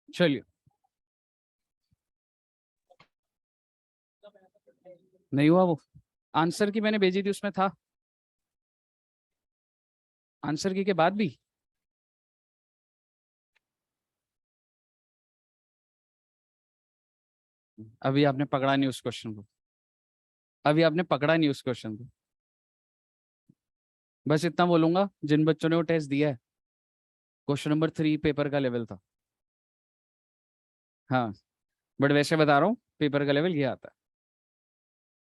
चलिए, नहीं हुआ वो। आंसर की मैंने भेजी थी, उसमें था आंसर की के बाद भी। अभी आपने पकड़ा नहीं उस क्वेश्चन को। अभी आपने पकड़ा नहीं उस क्वेश्चन को। बस इतना बोलूंगा, जिन बच्चों ने वो टेस्ट दिया है, क्वेश्चन नंबर 3 पेपर का लेवल था। हाँ, बट वैसे बता रहा हूँ, पेपर का लेवल ये आता है।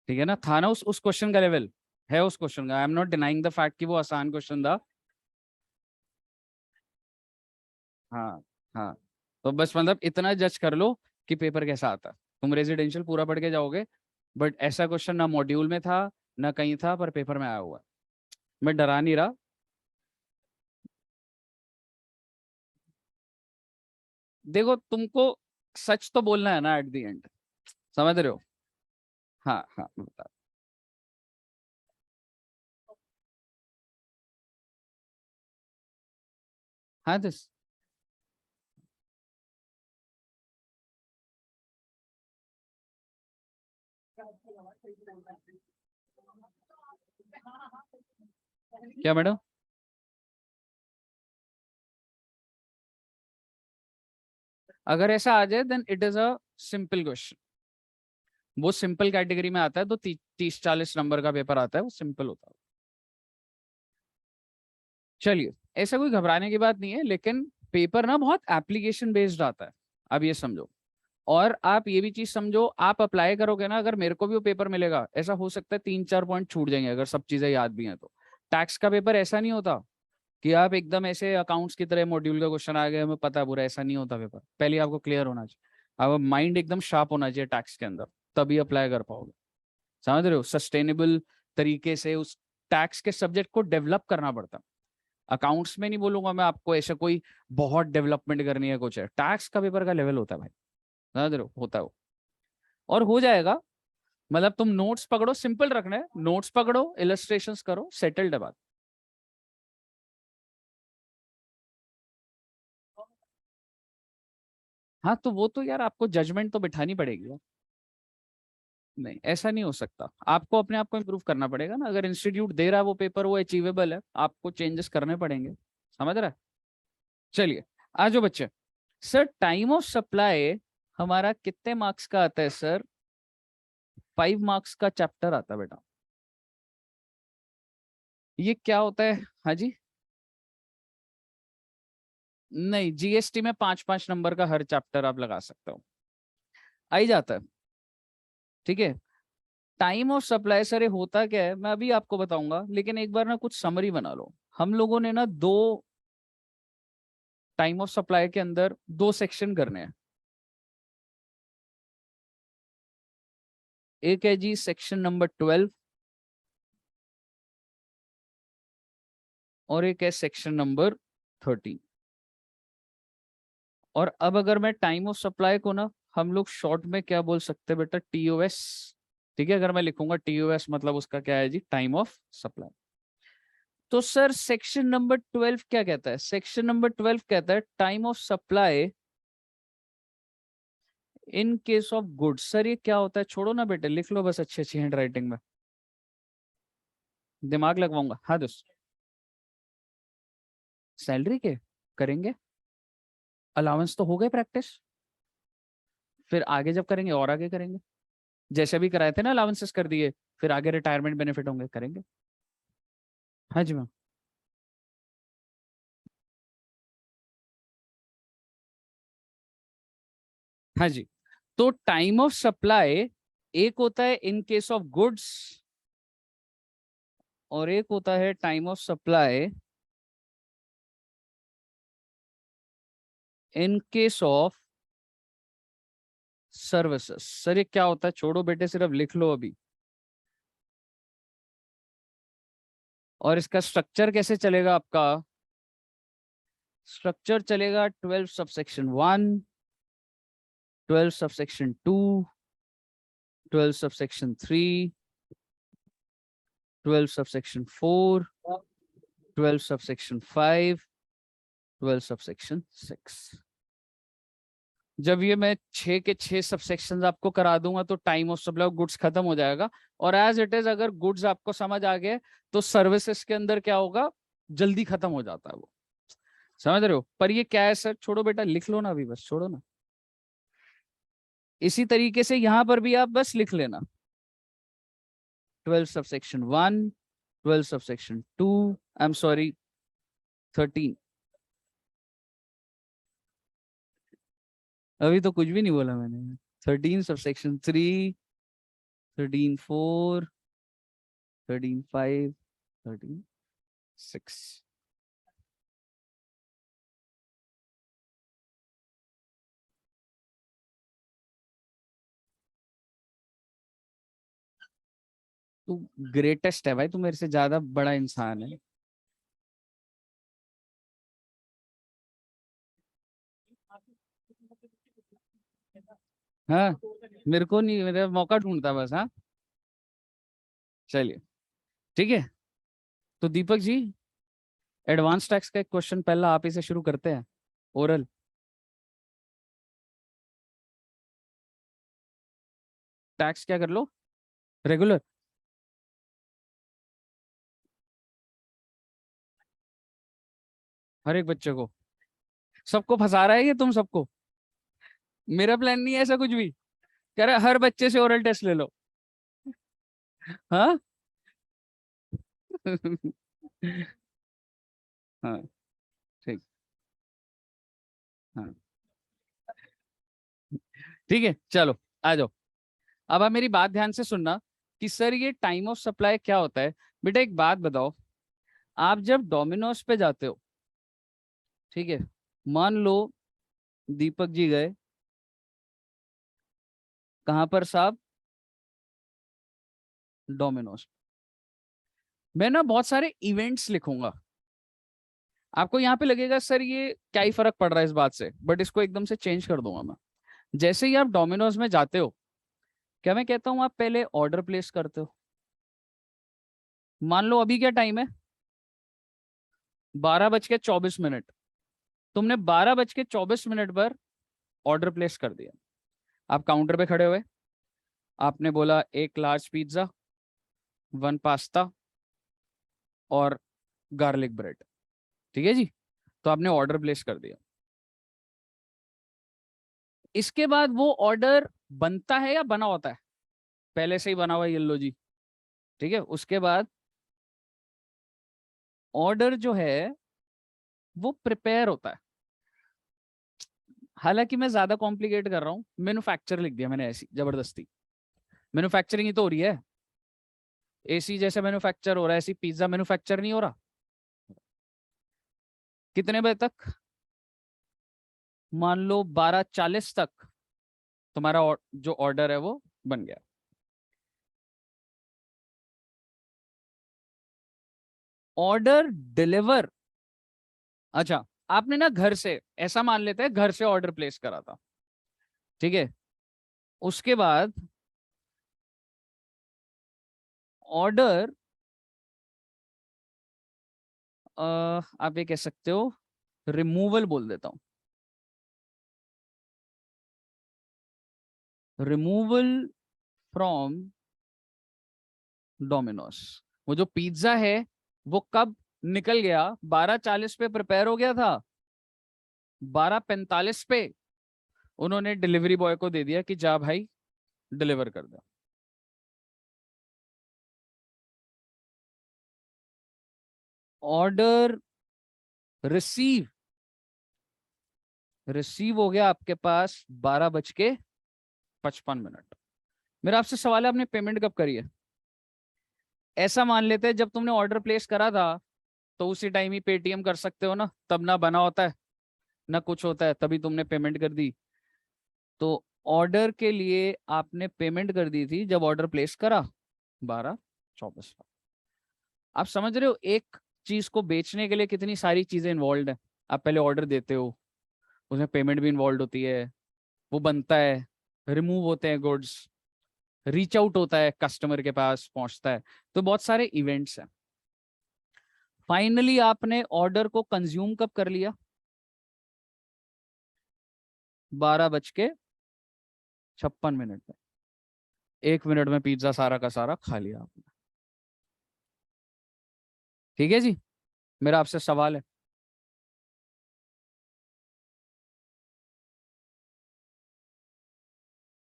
ठीक है ना, था ना उस क्वेश्चन का लेवल। है उस क्वेश्चन का। I am not denying the fact कि वो आसान क्वेश्चन था। हाँ। हाँ, तो बस मतलब इतना जज कर लो कि पेपर कैसा आता है। तुम रेजिडेंशियल पूरा पढ़ के जाओगे, बट ऐसा क्वेश्चन ना मॉड्यूल में था, ना कहीं था, पर पेपर में आया हुआ है। मैं डरा नहीं रहा। देखो, तुमको सच तो बोलना है ना एट द एंड। समझ रहे हो? हाँ हाँ, मैं बता। हाँ दिस। क्या मैडम? अगर ऐसा आ जाए then it is a simple question. वो सिंपल कैटेगरी में आता है, तो 30-40 नंबर का पेपर आता है, वो सिंपल होता है। चलिए, ऐसा कोई घबराने की बात नहीं है, लेकिन पेपर ना बहुत एप्लीकेशन बेस्ड आता है। अब ये समझो। और आप ये भी चीज समझो, आप अप्लाई करोगे ना, अगर मेरे को भी वो पेपर मिलेगा, ऐसा हो सकता है 3-4 पॉइंट छूट जाएंगे अगर सब चीजें याद भी हैं तो। टैक्स का पेपर ऐसा नहीं होता कि आप एकदम ऐसे अकाउंट्स की तरह मॉड्यूल का क्वेश्चन आ गया हमें पता है पूरा, ऐसा नहीं होता पेपर। पहले आपको क्लियर होना चाहिए, अब माइंड एकदम शार्प होना चाहिए टैक्स के अंदर, तभी अप्लाई कर पाओगे। समझ रहे हो? सस्टेनेबल तरीके से उस टैक्स के सब्जेक्ट को डेवलप करना पड़ता है। अकाउंट्स में नहीं बोलूंगा मैं आपको ऐसा कोई बहुत डेवलपमेंट करनी है कुछ है, टैक्स का पेपर का लेवल होता है भाई। समझ रहे हो? होता है वो। और हो जाएगा। मतलब तुम नोट्स पकड़ो, सिंपल रखना है, नोट्स पकड़ो, इलस्ट्रेशंस करो, सेटल्ड है बात। हाँ, तो वो तो यार आपको जजमेंट तो बिठानी पड़ेगी यार। नहीं, ऐसा नहीं हो सकता, आपको अपने आप को इम्प्रूव करना पड़ेगा ना। अगर इंस्टीट्यूट दे रहा है वो पेपर, वो अचीवेबल है, आपको चेंजेस करने पड़ेंगे। समझ रहा है? चलिए, आ जाओ बच्चे। सर, टाइम ऑफ सप्लाई हमारा कितने मार्क्स का आता है सर? 5 मार्क्स का चैप्टर आता है बेटा। ये क्या होता है? हाँ जी। नहीं, जीएसटी में 5-5 नंबर का हर चैप्टर आप लगा सकते हो, आ ही जाता है। ठीक है। टाइम ऑफ सप्लाई सर ये होता क्या है, मैं अभी आपको बताऊंगा, लेकिन एक बार ना कुछ समरी बना लो। हम लोगों ने ना दो टाइम ऑफ सप्लाई के अंदर दो सेक्शन करने हैं। एक है जी सेक्शन नंबर 12, और एक है सेक्शन नंबर 13। और अब अगर मैं टाइम ऑफ सप्लाई को ना, हम लोग शॉर्ट में क्या बोल सकते हैं बेटा? टीओएस। ठीक है, अगर मैं लिखूंगा टीओएस, मतलब उसका क्या है जी? Time of supply. तो सर सेक्शन नंबर 12 क्या कहता है? सेक्शन नंबर 12 कहता है time of supply in case of goods. Sir ये क्या होता है? छोड़ो ना बेटे, लिख लो बस अच्छी अच्छी हैंड राइटिंग में। दिमाग लगवाऊंगा, हाँ दोस्त। सैलरी के करेंगे, अलाउंस तो हो गए प्रैक्टिस, फिर आगे जब करेंगे और आगे करेंगे। जैसे भी कराए थे ना, अलाउंसेस कर दिए, फिर आगे रिटायरमेंट बेनिफिट होंगे, करेंगे। हाँ जी मैम। हाँ जी। तो टाइम ऑफ सप्लाई एक होता है इन केस ऑफ गुड्स, और एक होता है time of supply in case of services. Sir ये क्या होता है? छोड़ो बेटे, सिर्फ लिख लो अभी। और इसका स्ट्रक्चर कैसे चलेगा आपका? स्ट्रक्चर चलेगा 12 subsection 1, 12 subsection 2, 12 subsection 3, 12 subsection 4, 12 subsection 5, 12 subsection 6। जब ये मैं 6 के 6 सबसेक्शंस आपको करा दूंगा तो time of supply of goods खत्म हो जाएगा। और एज इट इज अगर गुड्स आपको समझ आ गए तो सर्विसेज के अंदर क्या होगा, जल्दी खत्म हो जाता है वो। समझ रहे हो? पर ये क्या है सर, छोड़ो बेटा, लिख लो ना अभी, बस छोड़ो ना। इसी तरीके से यहां पर भी आप बस लिख लेना 12 subsection 1, 12 subsection 2, I am sorry 13। अभी तो कुछ भी नहीं बोला मैंने। 13 सबसेक्शन 3, 13 4, 13 5, 13 6। तू ग्रेटेस्ट है भाई, तू मेरे से ज्यादा बड़ा इंसान है। हाँ, मेरे को नहीं, मेरा मौका ढूंढता बस। हाँ, चलिए ठीक है। तो दीपक जी, एडवांस टैक्स का एक क्वेश्चन पहला आप ही से शुरू करते हैं, ओरल। टैक्स क्या कर लो, रेगुलर। हर एक बच्चे को, सबको फंसा रहा है ये तुम सबको। मेरा प्लान नहीं है ऐसा कुछ भी। कह रहा है हर बच्चे से ओरल टेस्ट ले लो। हाँ। हाँ, ठीक। हाँ, ठीक है, चलो आ जाओ। अब आप मेरी बात ध्यान से सुनना कि सर ये टाइम ऑफ सप्लाई क्या होता है। बेटा एक बात बताओ, आप जब डोमिनोज पे जाते हो, ठीक है, मान लो दीपक जी गए कहां पर साहब, डोमिनोज। मैं ना बहुत सारे इवेंट्स लिखूंगा। आपको यहाँ पे लगेगा सर ये क्या ही फर्क पड़ रहा है इस बात से, बट इसको एकदम से चेंज कर दूंगा मैं। जैसे ही आप डोमिनोज में जाते हो, क्या मैं कहता हूँ आप पहले ऑर्डर प्लेस करते हो। मान लो अभी क्या टाइम है, 12:24। तुमने 12:24 पर ऑर्डर प्लेस कर दिया। आप काउंटर पे खड़े हुए, आपने बोला एक लार्ज पिज्जा, 1 पास्ता और गार्लिक ब्रेड। ठीक है जी, तो आपने ऑर्डर प्लेस कर दिया। इसके बाद वो ऑर्डर बनता है या बना होता है? पहले से ही बना हुआ येलो जी। ठीक है, उसके बाद ऑर्डर जो है वो प्रिपेयर होता है। हालांकि मैं ज्यादा कॉम्प्लिकेट कर रहा हूँ, मैन्युफैक्चर लिख दिया मैंने ऐसी जबरदस्ती। मैन्युफैक्चरिंग ही तो हो रही है। एसी जैसे मैन्युफैक्चर हो रहा है, ऐसी पिज्जा मैन्युफैक्चर नहीं हो रहा। कितने बजे तक? मान लो 12:40 तक तुम्हारा जो ऑर्डर है वो बन गया। ऑर्डर डिलीवर, अच्छा, आपने ना घर से, ऐसा मान लेते हैं घर से ऑर्डर प्लेस करा था, ठीक है। उसके बाद ऑर्डर, आप ये कह सकते हो रिमूवल बोल देता हूं, रिमूवल फ्रॉम डोमिनोस। वो जो पिज्जा है वो कब निकल गया? 12:40 पे प्रिपेयर हो गया था, 12:45 पे उन्होंने डिलीवरी बॉय को दे दिया कि जा भाई डिलीवर कर दो। ऑर्डर रिसीव, रिसीव हो गया आपके पास 12:55। मेरा आपसे सवाल है, आपने पेमेंट कब करी है? ऐसा मान लेते हैं जब तुमने ऑर्डर प्लेस करा था तो उसी टाइम ही पेटीएम कर सकते हो ना, तब ना बना होता है ना कुछ होता है, तभी तुमने पेमेंट कर दी। तो ऑर्डर के लिए आपने पेमेंट कर दी थी जब ऑर्डर प्लेस करा 12:24। आप समझ रहे हो एक चीज को बेचने के लिए कितनी सारी चीजें इन्वॉल्व है। आप पहले ऑर्डर देते हो, उसमें पेमेंट भी इन्वॉल्व होती है, वो बनता है, रिमूव होते हैं गुड्स, रीच आउट होता है, कस्टमर के पास पहुंचता है, तो बहुत सारे इवेंट्स हैं। फाइनली आपने ऑर्डर को कंज्यूम कब कर लिया? 12:56 में 1 मिनट में पिज्जा सारा का सारा खा लिया आपने। ठीक है जी, मेरा आपसे सवाल है,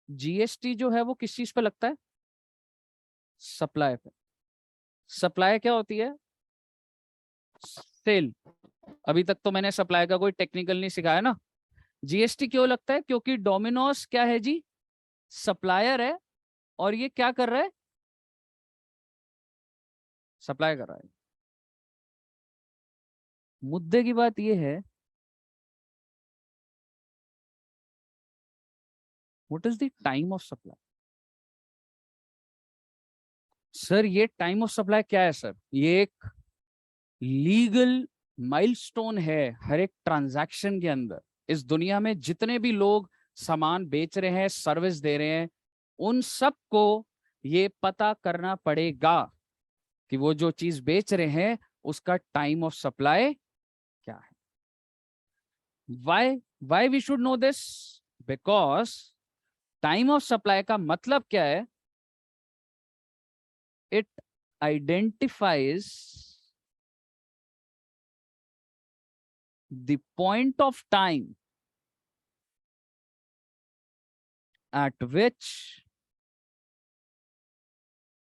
जीएसटी जो है वो किस चीज पे लगता है? सप्लाई पे। सप्लाई क्या होती है? सेल। अभी तक तो मैंने सप्लाई का कोई टेक्निकल नहीं सिखाया ना। जीएसटी क्यों लगता है? क्योंकि डोमिनोज क्या है जी? सप्लायर है, और ये क्या कर रहा है? सप्लाई कर रहा है। मुद्दे की बात ये है, what is the time of supply? Sir ये टाइम ऑफ सप्लाई क्या है सर? ये एक लीगल माइलस्टोन है हर एक ट्रांजैक्शन के अंदर। इस दुनिया में जितने भी लोग सामान बेच रहे हैं, सर्विस दे रहे हैं, उन सबको ये पता करना पड़ेगा कि वो जो चीज बेच रहे हैं उसका टाइम ऑफ सप्लाई क्या है। Why we should know this? Because time of supply का मतलब क्या है? It identifies the point of time at which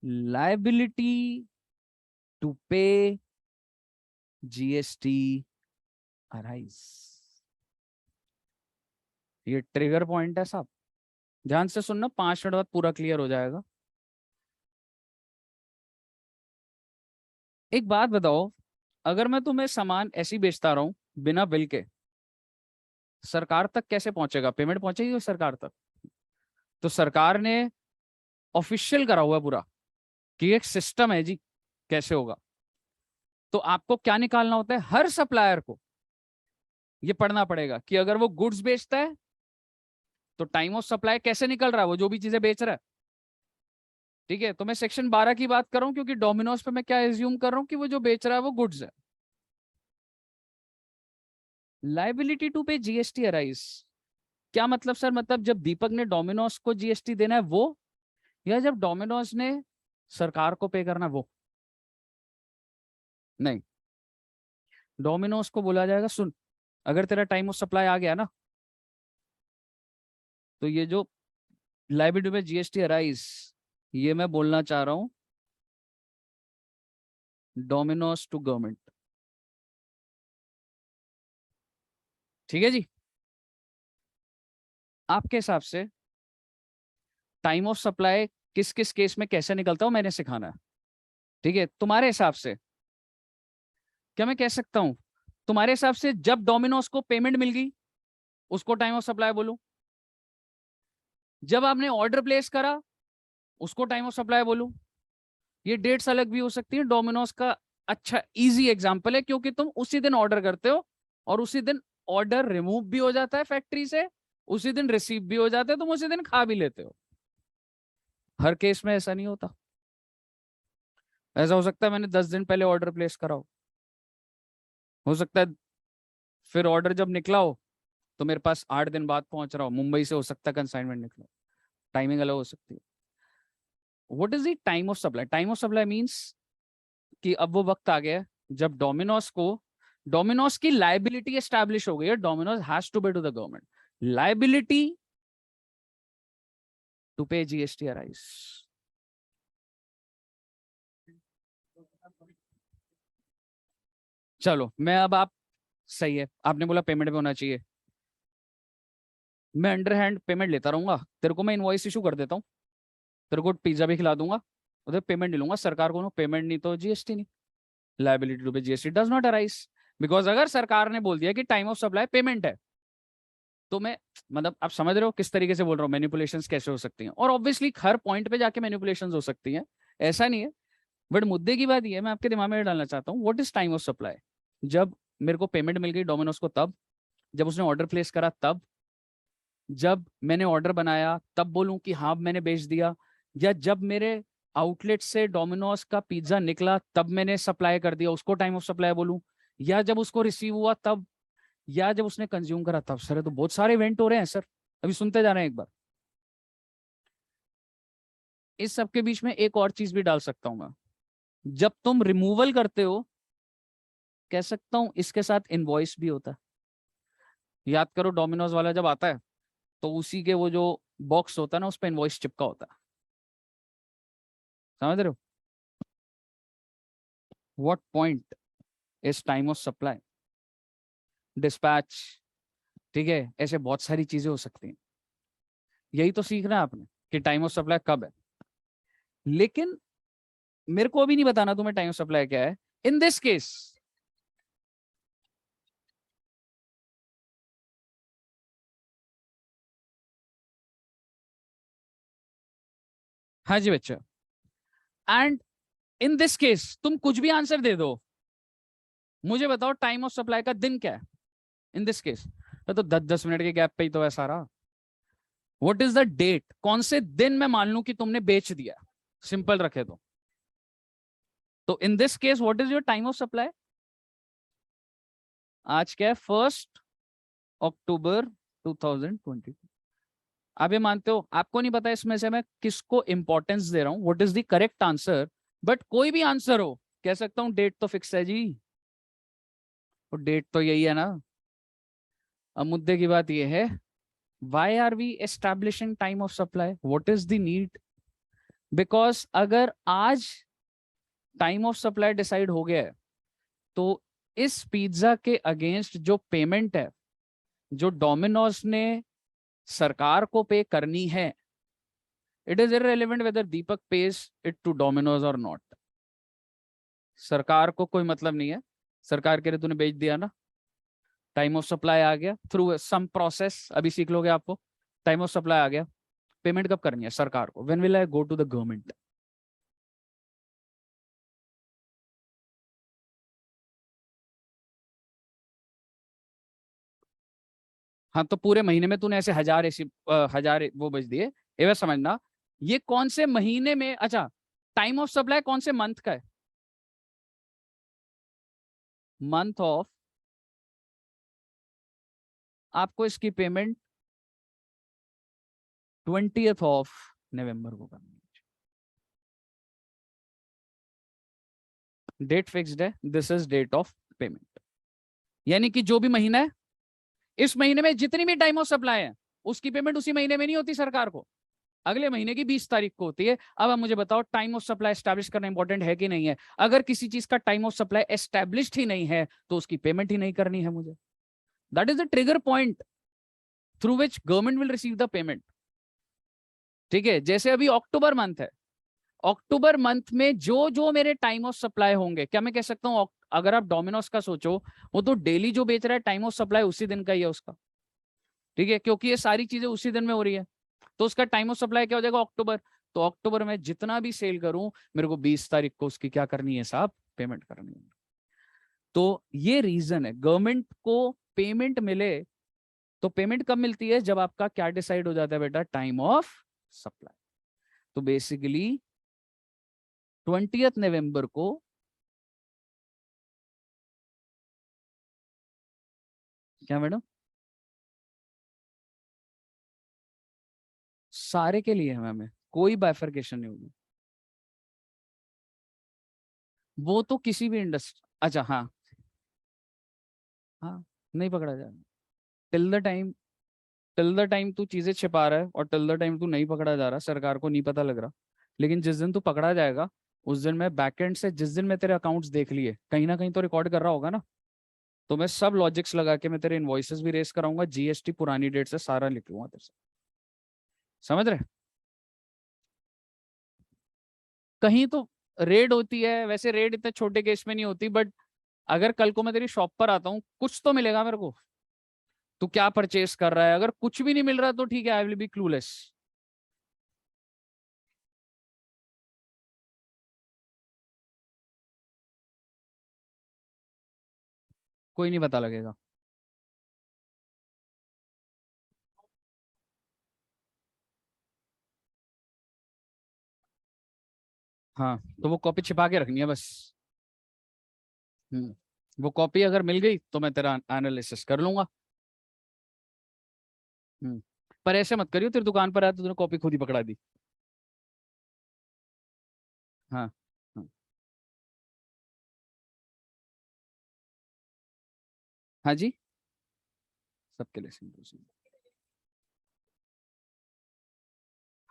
liability to pay GST arise। ये ट्रिगर पॉइंट है साहब, ध्यान से सुनना, 5 मिनट बाद पूरा क्लियर हो जाएगा। एक बात बताओ, अगर मैं तुम्हें सामान ऐसी बेचता रहा हूं बिना बिल के, सरकार तक कैसे पहुंचेगा? पेमेंट पहुंचेगी सरकार तक? तो सरकार ने ऑफिशियल करा हुआ है पूरा कि एक सिस्टम है जी, कैसे होगा। तो आपको क्या निकालना होता है? हर सप्लायर को ये पढ़ना पड़ेगा कि अगर वो गुड्स बेचता है तो टाइम ऑफ सप्लाई कैसे निकल रहा है, वो जो भी चीजें बेच रहा है। ठीक है, तो मैं सेक्शन 12 की बात कर रहा हूं क्योंकि डोमिनोज पे मैं क्या एज्यूम कर रहा हूं कि वो जो बेच रहा है वो गुड्स है। Liability to pay GST arise, क्या मतलब सर? मतलब जब दीपक ने डोमिनोज को जीएसटी देना है वो, या जब डोमिनोज ने सरकार को पे करना है वो? नहीं, डोमिनोज को बोला जाएगा सुन, अगर तेरा टाइम ऑफ सप्लाई आ गया ना, तो ये जो लाइबिलिटी पे जीएसटी अराइज, ये मैं बोलना चाह रहा हूं डोमिनोज टू गवर्नमेंट। ठीक है जी, आपके हिसाब से टाइम ऑफ सप्लाई किस किस केस में कैसे निकलता हो मैंने सिखाना है। ठीक है, तुम्हारे हिसाब से क्या मैं कह सकता हूं, तुम्हारे हिसाब से जब डोमिनोज को पेमेंट मिल गई उसको टाइम ऑफ सप्लाई बोलूं? जब आपने ऑर्डर प्लेस करा उसको टाइम ऑफ सप्लाई बोलूं? ये डेट्स अलग भी हो सकती है। डोमिनोज का अच्छा इजी एग्जांपल है क्योंकि तुम उसी दिन ऑर्डर करते हो और उसी दिन ऑर्डर रिमूव भी हो जाता है फैक्ट्री से, उसी दिन रिसीव भी हो जाते हैं, तुम उसी दिन खा भी लेते हो। हर केस में ऐसा नहीं होता। ऐसा हो सकता है मैंने 10 दिन पहले ऑर्डर प्लेस करा हो सकता है फिर ऑर्डर जब निकला हो तो मेरे पास 8 दिन बाद पहुंच रहा हो, मुंबई से हो सकता है कंसाइनमेंट निकला, टाइमिंग अलग हो सकती है। What is the time of supply? Time of supply means कि अब वो वक्त आ गया है जब डोमिनोज की लाइबिलिटी एस्टैब्लिश हो गई है। Domino's has to pay to the government, liability to pay GST arise. चलो मैं अब आप, सही है, आपने बोला पेमेंट पे होना चाहिए, मैं अंडर हैंड पेमेंट लेता रहूंगा, तेरे को मैं इनवॉइस इशू कर देता हूँ, तेरे को पिज्जा भी खिला दूंगा, उधर पेमेंट नहीं लूंगा सरकार को, पेमेंट नहीं तो जीएसटी नहीं। Liability to pay GST does not arise, because अगर सरकार ने बोल दिया कि टाइम ऑफ सप्लाई पेमेंट है, तो मैं, मतलब आप समझ रहे हो किस तरीके से बोल रहा हूँ, मैनिपुलेशंस कैसे हो सकती हैं, और ऑब्वियसली हर पॉइंट पे जाके मैनिपुलेशंस हो सकती हैं, ऐसा नहीं है। बट मुद्दे की बात ये है, मैं आपके दिमाग में डालना चाहता हूँ, what is time of supply? जब मेरे को पेमेंट मिल गई डोमिनोज को तब, जब उसने ऑर्डर प्लेस करा तब, जब मैंने ऑर्डर बनाया तब बोलूं कि हाँ मैंने बेच दिया, या जब मेरे आउटलेट से डोमिनोज का पिज्जा निकला तब मैंने सप्लाई कर दिया, उसको टाइम ऑफ सप्लाई बोलूं, या जब उसको रिसीव हुआ तब, या जब उसने कंज्यूम करा तब। सर तो बहुत सारे इवेंट हो रहे हैं सर, अभी सुनते जा रहे हैं एक बार। इस सब के बीच में एक और चीज भी डाल सकता हूं मैं, जब तुम रिमूवल करते हो, कह सकता हूं इसके साथ इनवॉइस भी होता है। याद करो डोमिनोज वाला जब आता है तो उसी के वो जो बॉक्स होता है ना, उस पर इनवॉइस चिपका होता है। समझ रहे हो? What point is time of supply, dispatch, ठीक है, ऐसे बहुत सारी चीजें हो सकती हैं। यही तो सीखना है आपने कि टाइम ऑफ सप्लाई कब है। लेकिन मेरे को अभी नहीं बताना तुम्हें टाइम ऑफ सप्लाई क्या है इन दिस केस। हाँ जी बच्चा, एंड इन दिस केस तुम कुछ भी आंसर दे दो, मुझे बताओ टाइम ऑफ सप्लाई का दिन क्या है इन दिस केस। तो 10-10 मिनट के गैप पे ही तो ऐसा रहा। व्हाट इज द डेट, कौन से दिन मैं मान लूं कि तुमने बेच दिया, सिंपल रखे तो in this case what is your time of supply. आज क्या है, 1 अक्टूबर 2020। आप ये मानते हो आपको नहीं पता इसमें से मैं किसको इंपॉर्टेंस दे रहा हूं, what is the correct answer, but कोई भी आंसर हो कह सकता हूं डेट तो फिक्स है जी, और डेट तो यही है ना। अब मुद्दे की बात यह है, why are we establishing time of supply, what is the need. Because अगर आज टाइम ऑफ सप्लाई डिसाइड हो गया है, तो इस पिज्जा के अगेंस्ट जो पेमेंट है, जो डोमिनोज ने सरकार को पे करनी है, it is irrelevant whether Deepak pays it to Domino's और नॉट। सरकार को कोई मतलब नहीं है, सरकार के लिए तूने बेच दिया ना, टाइम ऑफ सप्लाई आ गया थ्रू सम प्रोसेस, अभी सीख लोगे आपको। टाइम ऑफ सप्लाई आ गया, पेमेंट कब करनी है सरकार को, when will I go to the government. हाँ तो पूरे महीने में तूने ऐसे हजार ऐसी हजार वो बेच दिए, ये बस समझना। ये कौन से महीने में, अच्छा टाइम ऑफ सप्लाई कौन से मंथ का है, मंथ ऑफ, आपको इसकी पेमेंट 20 ऑफ नवंबर को करनी है। डेट फिक्स्ड है, this is date of payment. यानी कि जो भी महीना है, इस महीने में जितनी भी टाइम ऑफ सप्लाई है, उसकी पेमेंट उसी महीने में नहीं होती सरकार को, अगले महीने की 20 तारीख को होती है। अब आप मुझे बताओ टाइम ऑफ सप्लाई एस्टैब्लिश करना इंपॉर्टेंट है कि नहीं है। अगर किसी चीज का टाइम ऑफ सप्लाई एस्टैब्लिश्ड ही नहीं है तो उसकी पेमेंट ही नहीं करनी है मुझे। That is the trigger point through which government will receive the payment. ठीक है, जैसे अभी अक्टूबर मंथ है, अक्टूबर मंथ में जो जो मेरे टाइम ऑफ सप्लाई होंगे, क्या मैं कह सकता हूं अगर आप डोमिनोज का सोचो, वो तो डेली जो बेच रहा है टाइम ऑफ सप्लाई उसी दिन का ही है उसका। ठीक है, क्योंकि ये सारी चीजें उसी दिन में हो रही है, तो उसका टाइम ऑफ सप्लाई क्या हो जाएगा, अक्टूबर। तो अक्टूबर में जितना भी सेल करूं, मेरे को 20 तारीख को उसकी क्या करनी है साहब, पेमेंट करनी है। तो ये रीजन है, गवर्नमेंट को पेमेंट मिले तो पेमेंट कब मिलती है, जब आपका क्या डिसाइड हो जाता है बेटा, टाइम ऑफ सप्लाई। तो बेसिकली 20 नवंबर को, क्या मैडम, सारे के लिए है मैम, कोई बाइफर्केशन नहीं होगी। वो तो किसी भी इंडस्ट्री, अच्छा हाँ, हाँ नहीं पकड़ा जाएगा। Till the time, till the time तू चीजें छिपा रहा है और टिल द टाइम तू नहीं पकड़ा जा रहा, सरकार को नहीं पता लग रहा, लेकिन जिस दिन तू पकड़ा जाएगा, उस दिन मैं बैकएंड से, जिस दिन मैं तेरे अकाउंट्स देख लिए, कहीं ना कहीं तो रिकॉर्ड कर रहा होगा ना, तो मैं सब लॉजिक्स लगा के मैं तेरे इनवॉइसेस भी रेस कराऊंगा, जीएसटी पुरानी डेट से सारा लिख लूंगा तेरे से। समझ रहे? कहीं तो रेड होती है, वैसे रेड इतने छोटे केस में नहीं होती, बट अगर कल को मैं तेरी शॉप पर आता हूँ, कुछ तो मिलेगा मेरे को, तू क्या परचेस कर रहा है, अगर कुछ भी नहीं मिल रहा तो ठीक है, आई विल बी क्लूलेस। कोई नहीं पता लगेगा। हाँ तो वो कॉपी छिपा के रखनी है बस। हम्म। वो कॉपी अगर मिल गई तो मैं तेरा एनालिसिस कर लूंगा। पर ऐसे मत करियो, तेरी दुकान पर आया तो तूने कॉपी खुद ही पकड़ा दी। हाँ। हाँ। हाँ जी। सबके लिए सिंपल सिंपल।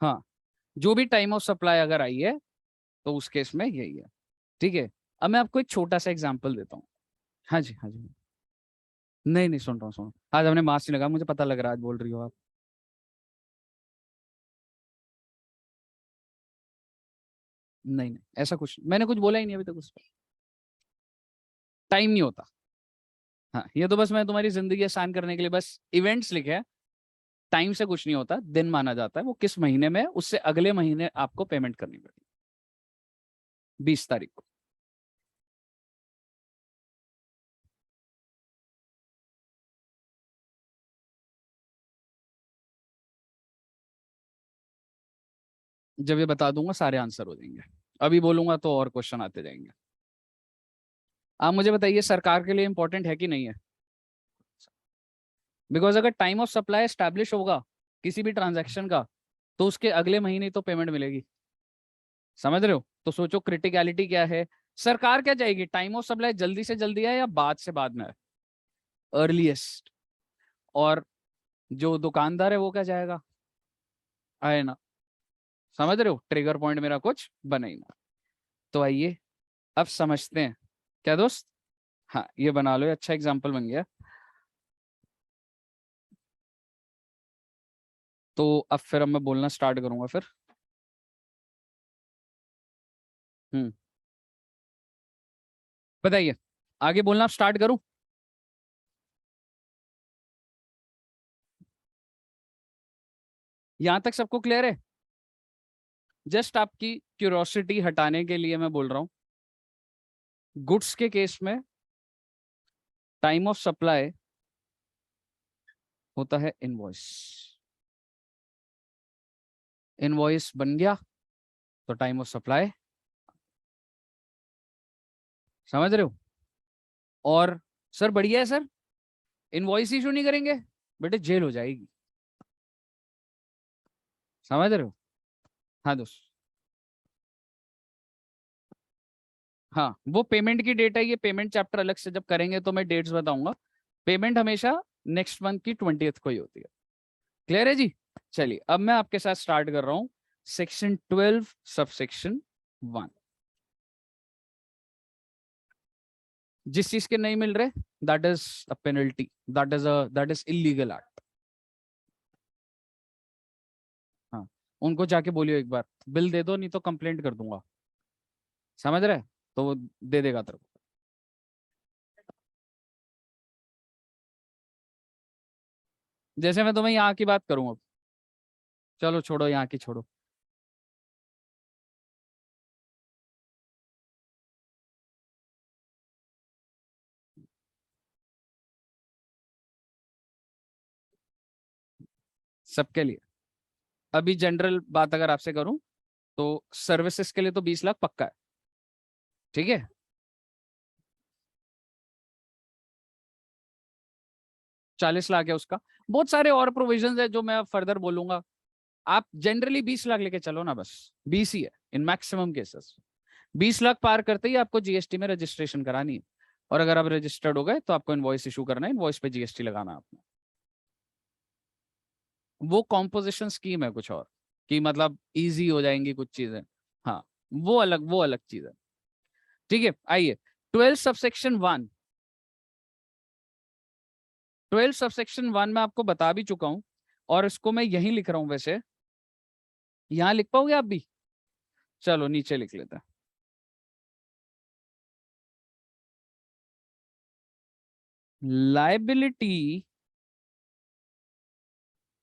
हाँ, जो भी टाइम ऑफ सप्लाई अगर आई है तो उस केस में यही है। ठीक है। अब मैं आपको एक छोटा सा एग्जांपल देता हूँ। हाँ जी, हाँ जी। नहीं नहीं, सुन रहा हूँ, सुन रहा हूँ। आज हमने मास्क नहीं लगा, मुझे पता लग रहा है आज बोल रही हो आप। नहीं नहीं, ऐसा कुछ मैंने कुछ बोला ही नहीं अभी तक उस पर। टाइम नहीं होता। हाँ, ये तो बस मैं तुम्हारी जिंदगी आसान करने के लिए बस इवेंट्स लिखे हैं। टाइम से कुछ नहीं होता, दिन माना जाता है, वो किस महीने में है, उससे अगले महीने आपको पेमेंट करनी पड़ेगी, 20 तारीख को। जब ये बता दूंगा सारे आंसर हो जाएंगे। अभी बोलूंगा तो और क्वेश्चन आते जाएंगे। आप मुझे बताइए, सरकार के लिए इंपॉर्टेंट है कि नहीं है? बिकॉज अगर टाइम ऑफ सप्लाई एस्टैब्लिश होगा किसी भी ट्रांजैक्शन का, तो उसके अगले महीने ही तो पेमेंट मिलेगी। समझ रहे हो? तो सोचो क्रिटिकलिटी क्या है। सरकार क्या चाहेगी, टाइम ऑफ सप्लाई जल्दी से जल्दी है या बाद से बाद में है, अर्लीस्ट। और जो दुकानदार है वो क्या चाहेगा, है ना? समझ रहे हो, ट्रिगर पॉइंट मेरा कुछ बना ही ना। तो आइए अब समझते हैं। क्या दोस्त? हाँ, ये बना लो, ये अच्छा एग्जाम्पल बन गया। तो अब फिर अब मैं बोलना स्टार्ट करूंगा फिर। हम्म। बताइए, आगे बोलना स्टार्ट करूं? यहां तक सबको क्लियर है? जस्ट आपकी क्यूरोसिटी हटाने के लिए मैं बोल रहा हूँ। गुड्स के केस में टाइम ऑफ सप्लाई होता है इनवॉइस। इनवॉइस बन गया तो टाइम ऑफ सप्लाई। समझ रहे हो? और सर बढ़िया है सर, इनवॉइस इशू नहीं करेंगे, बेटे जेल हो जाएगी। समझ रहे हो? हाँ दोस्त। हाँ, वो पेमेंट की डेट है, ये पेमेंट चैप्टर अलग से जब करेंगे तो मैं डेट्स बताऊंगा। पेमेंट हमेशा नेक्स्ट मंथ की 20th को ही होती है। क्लियर है जी? चलिए अब मैं आपके साथ स्टार्ट कर रहा हूं। Section 12 subsection 1। जिस चीज के नहीं मिल रहे, that is a penalty, that is illegal act. हाँ, उनको जाके बोलियो एक बार, बिल दे दो नहीं तो कंप्लेंट कर दूंगा। समझ रहे? तो वो दे देगा तेरे को। जैसे मैं तुम्हें यहाँ की बात करूँ अब। चलो छोड़ो, यहाँ की छोड़ो। सबके लिए। अभी जनरल बात अगर आपसे करूं तो सर्विसेज के लिए तो 20 लाख पक्का है। ठीक है। 40 लाख है उसका। बहुत सारे और प्रोविजंस है जो मैं अब फर्दर बोलूंगा। आप जनरली 20 लाख लेके चलो ना, बस 20 ही है इन मैक्सिमम केसेस। 20 लाख पार करते ही आपको जीएसटी में रजिस्ट्रेशन करानी है। और अगर आप रजिस्टर्ड हो गए तो आपको इनवॉइस इशू करना है, इनवॉइस पे जीएसटी लगाना है आपने। वो कॉम्पोजिशन स्कीम है कुछ और, कि मतलब इजी हो जाएंगी कुछ चीजें। हाँ, वो अलग चीज है। ठीक है, आइए। 12 सबसेक्शन 1। 12 सबसेक्शन 1 में आपको बता भी चुका हूं, और इसको मैं यहीं लिख रहा हूं वैसे। यहां लिख पाओगे आप भी? चलो नीचे लिख लेते हैं। Liability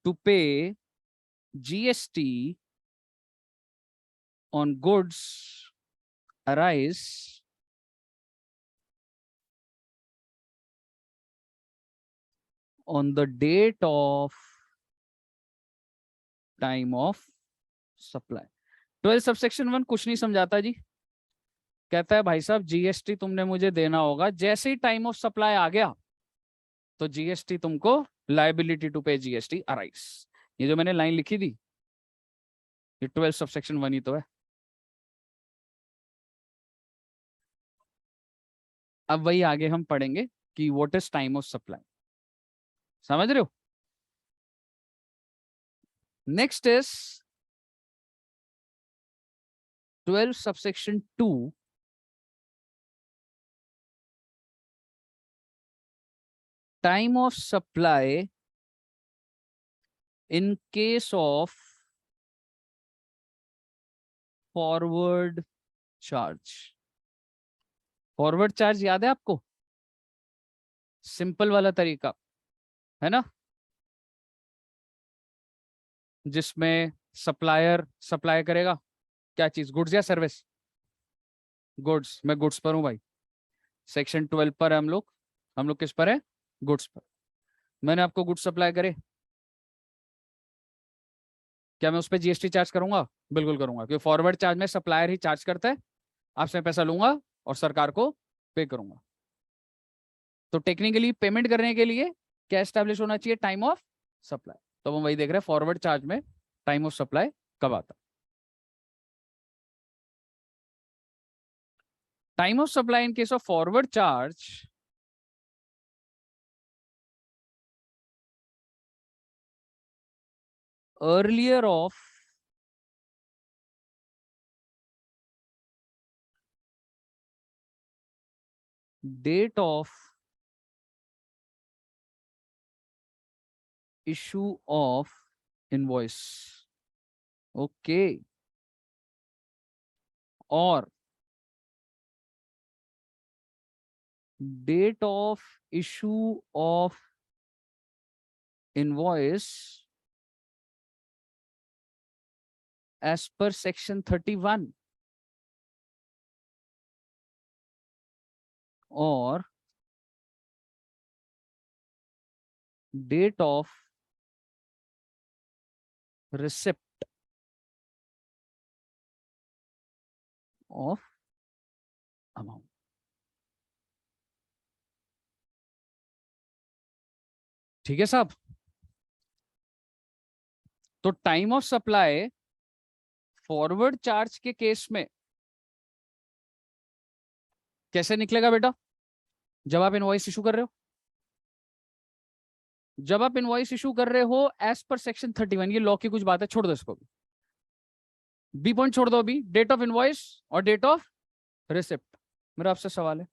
to pay GST on goods arise on the date of time of supply. 12 subsection 1 कुछ नहीं समझाता जी। कहता है भाई साहब जीएसटी तुमने मुझे देना होगा, जैसे ही टाइम ऑफ सप्लाई आ गया तो जीएसटी तुमको, liability to pay GST arise. ये जो मैंने लाइन लिखी थी, ये 12 सबसेक्शन 1 ही तो है। अब वही आगे हम पढ़ेंगे कि what is time of supply. समझ रहे हो? Next is 12 subsection 2, time of supply in case of forward charge. Forward charge याद है आपको? सिंपल वाला तरीका है ना, जिसमें सप्लायर सप्लाई करेगा क्या चीज, गुड्स या सर्विस? गुड्स। मैं गुड्स पर हूं भाई, सेक्शन 12 पर है हम लोग। हम लोग किस पर है? गुड्स पर। मैंने आपको गुड्स सप्लाई करे, क्या मैं उस पर जीएसटी चार्ज करूंगा? बिल्कुल करूंगा, क्योंकि फॉरवर्ड चार्ज में सप्लायर ही चार्ज करता है, आपसे पैसा लूंगा और सरकार को पे करूंगा। तो टेक्निकली पेमेंट करने के लिए क्या एस्टैब्लिश होना चाहिए? Time of supply. तो हम वही देख रहे हैं, फॉरवर्ड चार्ज में टाइम ऑफ सप्लाई कब आता? Time of supply in case of forward charge earlier of date of issue of invoice, okay, और date of issue of invoice as per section 31, or date of receipt of amount। ठीक है साहब? तो time of supply forward charge के case में कैसे निकलेगा बेटा? जब आप इनवॉइस इशू कर रहे हो, जब आप इनवॉइस इशू कर रहे हो एज पर सेक्शन 31, ये लॉ की कुछ बात है, छोड़ दो इसको भी, बी पॉइंट छोड़ दो अभी, डेट ऑफ इनवॉइस और डेट ऑफ रिसिप्ट। मेरा आपसे सवाल है,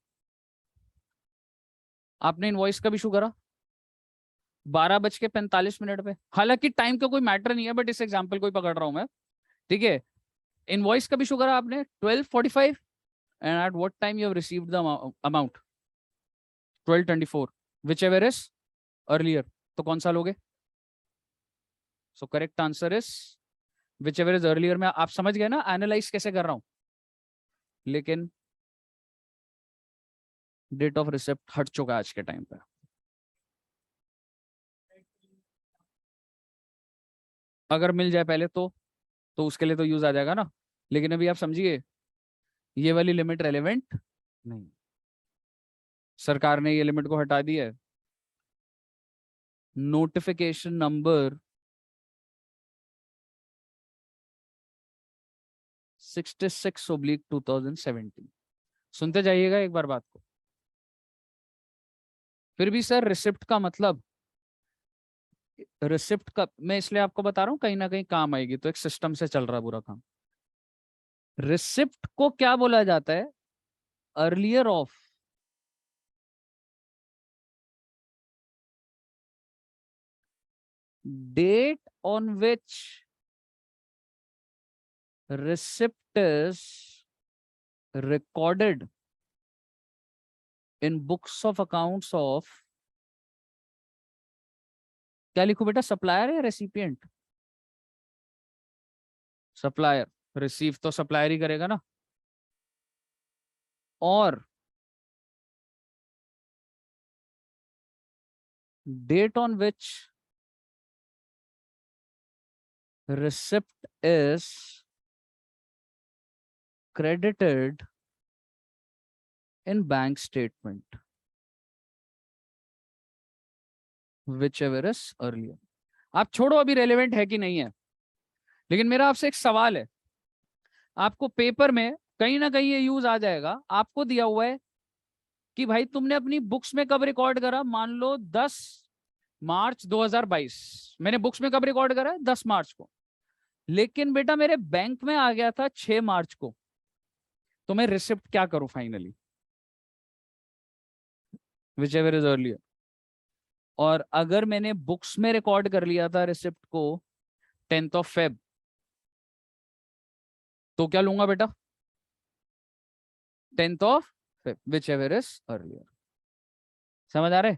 आपने इनवॉइस कब इशू करा? 12:45 पे। हालांकि टाइम का कोई मैटर नहीं है, बट इस एग्जाम्पल को ही पकड़ रहा हूं मैं, ठीक है। इनवॉइस कब इशू करा आपने? 12:45, and at what time you have received the amount? 12:24, which ever is earlier. तो कौन सा लोगे? So correct answer is which ever is earlier. में आप समझ गए ना एनालाइज कैसे कर रहा हूं, लेकिन डेट ऑफ रिसिप्ट हट चुका है आज के टाइम पे। अगर मिल जाए पहले तो उसके लिए तो यूज आ जाएगा ना, लेकिन अभी आप समझिए ये वाली लिमिट रेलेवेंट नहीं, सरकार ने ये लिमिट को हटा दी है। Notification number 66/2017। सुनते जाइएगा एक बार बात को। फिर भी सर रिसिप्ट का मतलब, रिसिप्ट का मैं इसलिए आपको बता रहा हूं कहीं ना कहीं काम आएगी, तो एक सिस्टम से चल रहा पूरा काम। रिसिप्ट को क्या बोला जाता है? Earlier of date on which receipt is recorded in books of accounts of, क्या लिखूं बेटा, सप्लायर या रेसिपिएंट? सप्लायर। रिसीव तो सप्लायर ही करेगा ना। और date on which receipt is credited in bank statement whichever is earlier. आप छोड़ो अभी रेलेवेंट है कि नहीं है, लेकिन मेरा आपसे एक सवाल है, आपको पेपर में कहीं ना कहीं ये यूज आ जाएगा, आपको दिया हुआ है कि भाई तुमने अपनी बुक्स में कब रिकॉर्ड करा, मान लो 10 मार्च 2022, मैंने बुक्स में कब रिकॉर्ड करा है 10 मार्च को, लेकिन बेटा मेरे बैंक में आ गया था 6 मार्च को, तो मैं रिसिप्ट क्या करूं finally, which ever is earlier. और अगर मैंने बुक्स में रिकॉर्ड कर लिया था रिसिप्ट को 10 Feb, तो क्या लूंगा बेटा 10 Feb, which ever is earlier. समझ आ रहे,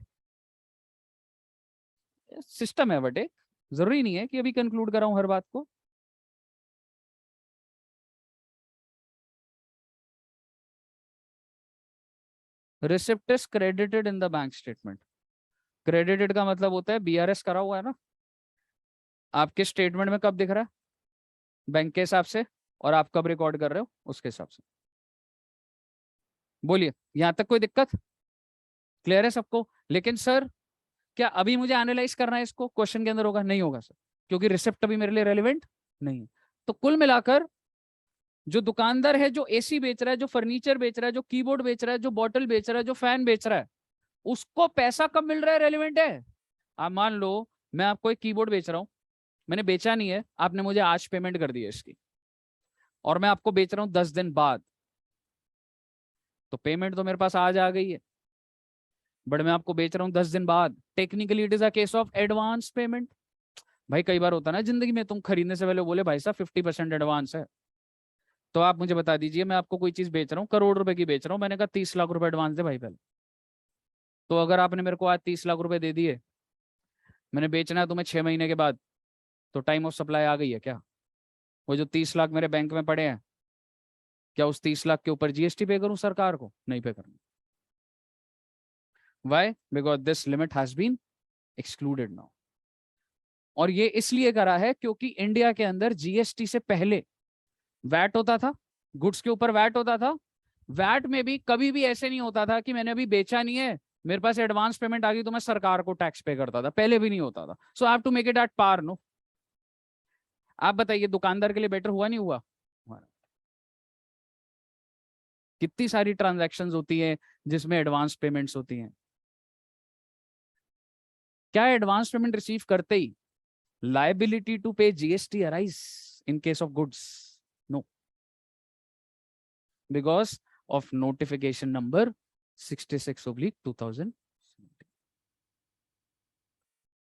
सिस्टम है, बट एक जरूरी नहीं है कि अभी कंक्लूड कराऊं हर बात को। Receipt is credited in the bank statement. Credited का मतलब होता है बीआरएस करा हुआ है ना, आपके स्टेटमेंट में कब दिख रहा है बैंक के हिसाब से, और आप कब रिकॉर्ड कर रहे हो उसके हिसाब से। बोलिए यहां तक कोई दिक्कत, क्लियर है सबको। लेकिन सर क्या अभी मुझे एनालाइज करना है इसको, क्वेश्चन के अंदर होगा, नहीं होगा सर, क्योंकि रिसिप्ट अभी मेरे लिए रेलिवेंट नहीं है। तो कुल मिलाकर जो दुकानदार है, जो एसी बेच रहा है, जो फर्नीचर बेच रहा है, जो कीबोर्ड बेच रहा है, जो बॉटल बेच रहा है, जो फैन बेच रहा है, उसको पैसा कब मिल रहा है रेलिवेंट है। आप मान लो मैं आपको एक कीबोर्ड बेच रहा हूं, मैंने बेचा नहीं है, आपने मुझे आज पेमेंट कर दी है इसकी, और मैं आपको बेच रहा हूं 10 दिन बाद, तो पेमेंट तो मेरे पास आज आ गई है, बट मैं आपको बेच रहा हूँ 10 दिन बाद, technically it is a case of advance payment. भाई कई बार होता है ना जिंदगी में, तुम खरीदने से पहले बोले भाई साहब 50% एडवांस है, तो आप मुझे बता दीजिए, मैं आपको कोई चीज बेच रहा हूँ, करोड़ रुपए की बेच रहा हूँ, मैंने कहा 30 लाख रुपए एडवांस दे भाई पहले, तो अगर आपने मेरे को आज 30 लाख रुपए दे दिए, मैंने बेचना है तुम्हें 6 महीने के बाद, तो टाइम ऑफ सप्लाई आ गई है क्या। वो जो 30 लाख मेरे बैंक में पड़े हैं, क्या उस 30 लाख के ऊपर जीएसटी पे करूं सरकार को, नहीं पे करूंगा। Why, because this limit has been excluded now. और ये इसलिए करा है क्योंकि इंडिया के अंदर जीएसटी से पहले वैट होता था, गुड्स के ऊपर वैट होता था, वैट में भी कभी भी ऐसे नहीं होता था कि मैंने अभी बेचा नहीं है, मेरे पास एडवांस पेमेंट आ गई तो मैं सरकार को टैक्स पे करता था, पहले भी नहीं होता था। So I have to make it at par. No, आप बताइए दुकानदार के लिए बेटर हुआ नहीं हुआ। कितनी सारी ट्रांजैक्शंस होती हैं जिसमें एडवांस पेमेंट्स होती हैं, क्या एडवांस पेमेंट रिसीव करते ही liability to pay GST arise in case of goods, no, because of notification number 66/2000।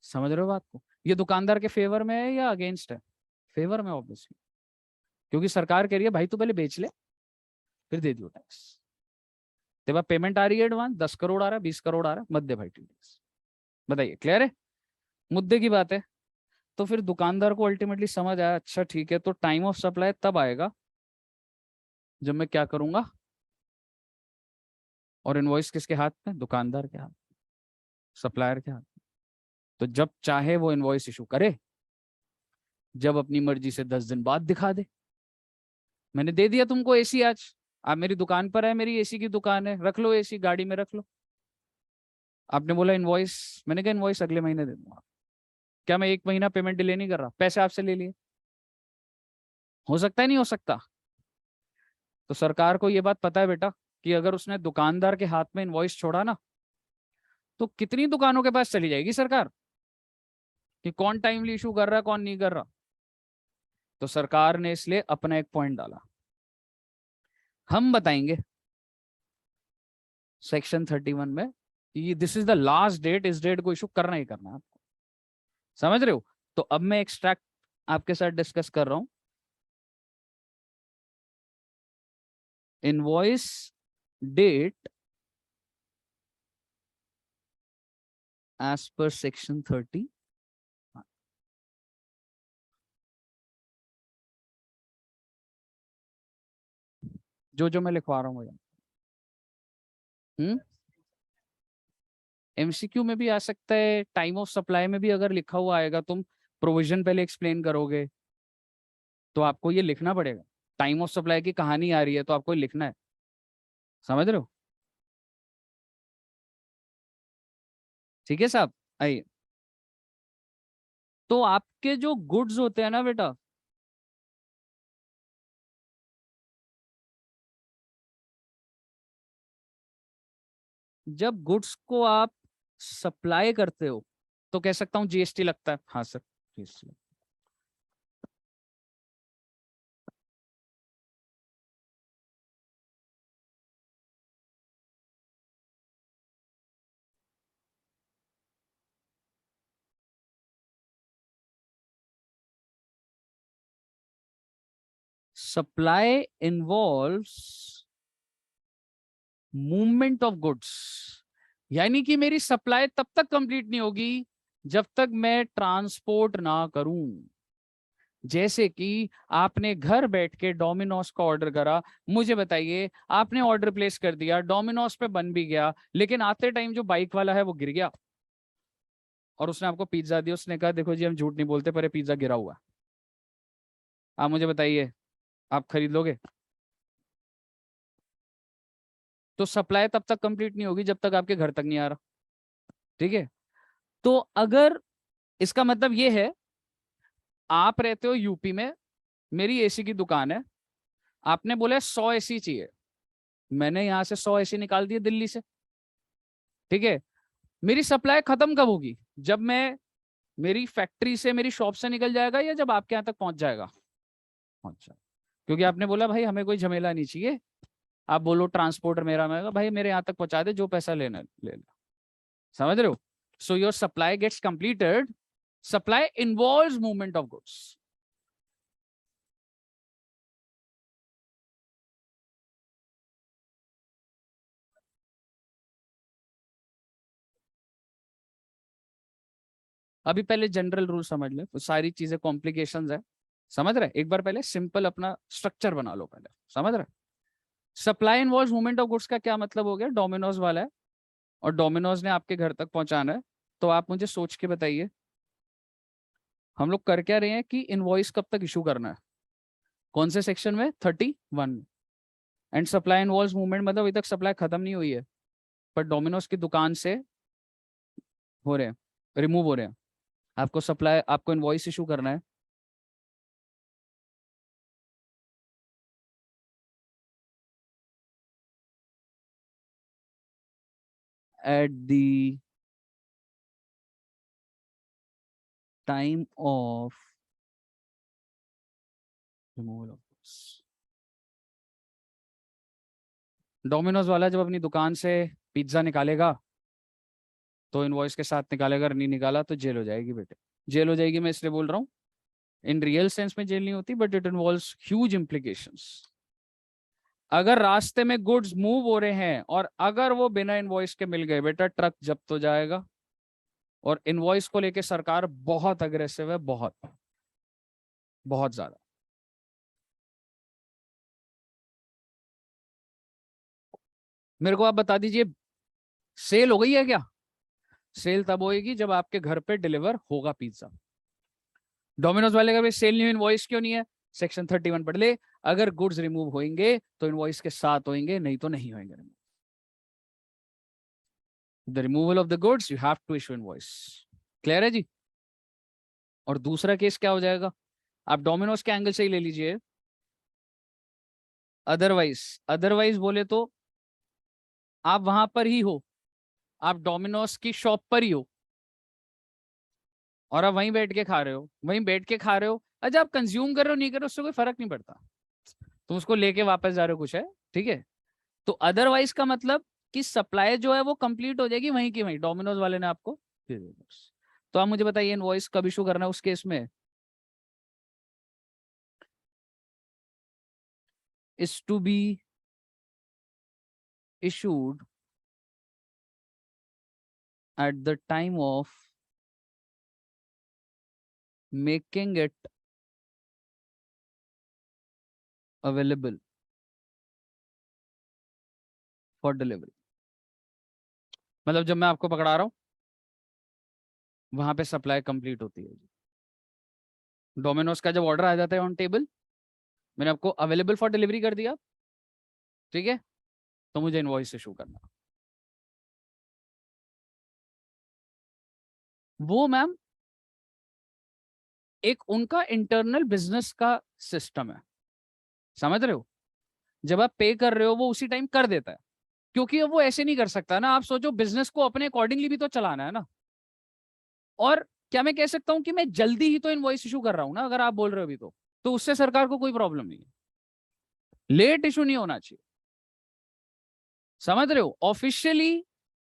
समझ रहे हो बात को, ये दुकानदार के फेवर में है या अगेंस्ट है, फेवर में ऑब्वियसली, क्योंकि सरकार कह रही है भाई तू पहले बेच ले फिर दे दियो टैक्स, तेरे पास पेमेंट आ रही है एडवांस 10 करोड़ आ रहा है 20 करोड़ आ रहा है, मत दे भाई टैक्स। बताइए क्लियर है, मुद्दे की बात है। तो फिर दुकानदार को अल्टीमेटली समझ आया, अच्छा ठीक है, तो टाइम ऑफ सप्लाई तब आएगा जब मैं क्या करूंगा, और इनवॉइस किसके हाथ में, दुकानदार के हाथ, सप्लायर के हाथ। तो जब चाहे वो इनवॉइस इशू करे, जब अपनी मर्जी से 10 दिन बाद दिखा दे। मैंने दे दिया तुमको एसी आज, आप मेरी दुकान पर है, मेरी एसी की दुकान है, रख लो एसी गाड़ी में रख लो। आपने बोला इनवॉइस, मैंने कहा इनवॉइस अगले महीने दे दूंगा। क्या मैं 1 महीना पेमेंट डिले नहीं कर रहा, पैसे आपसे ले लिए, हो सकता है नहीं हो सकता। तो सरकार को ये बात पता है बेटा कि अगर उसने दुकानदार के हाथ में इनवॉइस छोड़ा ना, तो कितनी दुकानों के पास चली जाएगी सरकार कि कौन टाइमली इशू कर रहा है कौन नहीं कर रहा। तो सरकार ने इसलिए अपना एक पॉइंट डाला, हम बताएंगे सेक्शन 31 में कि this is the last date, इस डेट को इशू करना ही करना है आपको। समझ रहे हो। तो अब मैं एक्सट्रैक्ट आपके साथ डिस्कस कर रहा हूं, invoice date as per section 30। जो जो मैं लिखवा रहा हूँ, एमसीक्यू में भी आ सकता है, टाइम ऑफ सप्लाई में भी अगर लिखा हुआ आएगा, तुम प्रोविजन पहले एक्सप्लेन करोगे तो आपको ये लिखना पड़ेगा। टाइम ऑफ सप्लाई की कहानी आ रही है तो आपको ये लिखना है, समझ रहे हो। ठीक है साहब, आइए। तो आपके जो गुड्स होते हैं ना बेटा, जब गुड्स को आप सप्लाई करते हो तो कह सकता हूं जीएसटी लगता है। हाँ sir, GST. Supply involves movement of goods, यानी कि मेरी सप्लाई तब तक कंप्लीट नहीं होगी जब तक मैं ट्रांसपोर्ट ना करूं। जैसे कि आपने घर बैठ के डोमिनोज का ऑर्डर करा, मुझे बताइए, आपने ऑर्डर प्लेस कर दिया, डोमिनोज पे बन भी गया, लेकिन आते टाइम जो बाइक वाला है वो गिर गया और उसने आपको पिज्जा दिया। उसने कहा देखो जी हम झूठ नहीं बोलते पर ये पिज्जा गिरा हुआ है। आप मुझे बताइए, आप खरीद लोगे? तो सप्लाई तब तक कंप्लीट नहीं होगी जब तक आपके घर तक नहीं आ रहा। ठीक है, तो अगर इसका मतलब ये है, आप रहते हो यूपी में, मेरी एसी की दुकान है, आपने बोला 100 एसी चाहिए, मैंने यहां से 100 एसी निकाल दिए दिल्ली से। ठीक है, मेरी सप्लाई खत्म कब होगी? जब मैं मेरी फैक्ट्री से, मेरी शॉप से निकल जाएगा, या जब आपके यहाँ तक पहुंच जाएगा? अच्छा, क्योंकि आपने बोला भाई हमें कोई झमेला नहीं चाहिए, आप बोलो ट्रांसपोर्टर मेरा, मैं कहा, भाई मेरे यहाँ तक पहुंचा दे, जो पैसा लेना ले लो। समझ रहे हो? So your supply gets completed, supply involves movement of goods. अभी पहले जनरल रूल समझ ले, तो सारी चीजें कॉम्प्लिकेशंस है। समझ रहे? एक बार पहले सिंपल अपना स्ट्रक्चर बना लो पहले। समझ रहे? Supply involves movement of goods का क्या मतलब हो गया? डोमिनोज वाला है और डोमिनोज ने आपके घर तक पहुंचाना है, तो आप मुझे सोच के बताइए, हम लोग कर क्या रहे हैं कि इनवॉइस कब तक इशू करना है? कौन से सेक्शन में? 31। एंड सप्लाई इन्वॉल्व्स मूवमेंट मतलब अभी तक सप्लाई खत्म नहीं हुई है, पर डोमिनोज की दुकान से हो रहे हैं, रिमूव हो रहे हैं, आपको सप्लाई, आपको इनवॉइस इशू करना है। At the time of removal of, Domino's वाला जब अपनी दुकान से पिज्जा निकालेगा तो इनवॉइस के साथ निकालेगा, अगर नहीं निकाला तो जेल हो जाएगी बेटे। जेल हो जाएगी, मैं इसलिए बोल रहा हूँ, इन रियल सेंस में जेल नहीं होती, but it involves huge implications. अगर रास्ते में गुड्स मूव हो रहे हैं और अगर वो बिना इनवॉइस के मिल गए, बेटा ट्रक जब्त हो जाएगा। और इनवॉइस को लेके सरकार बहुत अग्रेसिव है, बहुत बहुत ज्यादा। मेरे को आप बता दीजिए, सेल हो गई है क्या? सेल तब होएगी जब आपके घर पे डिलीवर होगा पिज्जा। डोमिनोज वाले का भी सेल नहीं, इनवॉइस क्यों नहीं है? सेक्शन 31 पढ़ ले, अगर गुड्स रिमूव होंगे तो इनवॉइस के साथ होंगे, नहीं तो नहीं होंगे। The removal of the goods you have to issue invoice. Clear है जी? और दूसरा केस क्या हो जाएगा? आप डोमिनोज के एंगल से ही ले लीजिए। अदरवाइज, अदरवाइज बोले तो आप वहां पर ही हो, आप डोमिनोज की शॉप पर ही हो और आप वहीं बैठ के खा रहे हो, वहीं बैठ के खा रहे हो। अच्छा, आप कंज्यूम कर रहे हो नहीं कर रहे हो उससे कोई फर्क नहीं पड़ता, तुम उसको लेके वापस जा रहे हो, कुछ है। ठीक है, तो अदरवाइज का मतलब कि सप्लाई जो है वो कंप्लीट हो जाएगी वहीं की वहीं, डोमिनोज वाले ने आपको दे दिया बस। तो आप मुझे बताइए इनवॉइस कब इशू करना है उस केस में? Is to be issued at the time of making it available for delivery। मतलब जब मैं आपको पकड़ा रहा हूँ वहां पे सप्लाई कंप्लीट होती है। डोमिनोज का जब ऑर्डर आ जाता है ऑन टेबल, मैंने आपको अवेलेबल फॉर डिलीवरी कर दिया, ठीक है, तो मुझे इनवॉइस इशू करना। वो मैम एक उनका इंटरनल बिजनेस का सिस्टम है, समझ रहे हो? जब आप पे कर रहे हो वो उसी टाइम कर देता है, क्योंकि वो ऐसे नहीं कर सकता ना। आप सोचो, बिजनेस को अपने अकॉर्डिंगली भी तो चलाना है ना। और क्या मैं कह सकता हूं कि मैं जल्दी ही तो इनवॉइस इशू कर रहा हूं ना, अगर आप बोल रहे हो अभी तो उससे सरकार को कोई प्रॉब्लम नहीं है, लेट इशू नहीं होना चाहिए, समझ रहे हो? ऑफिशियली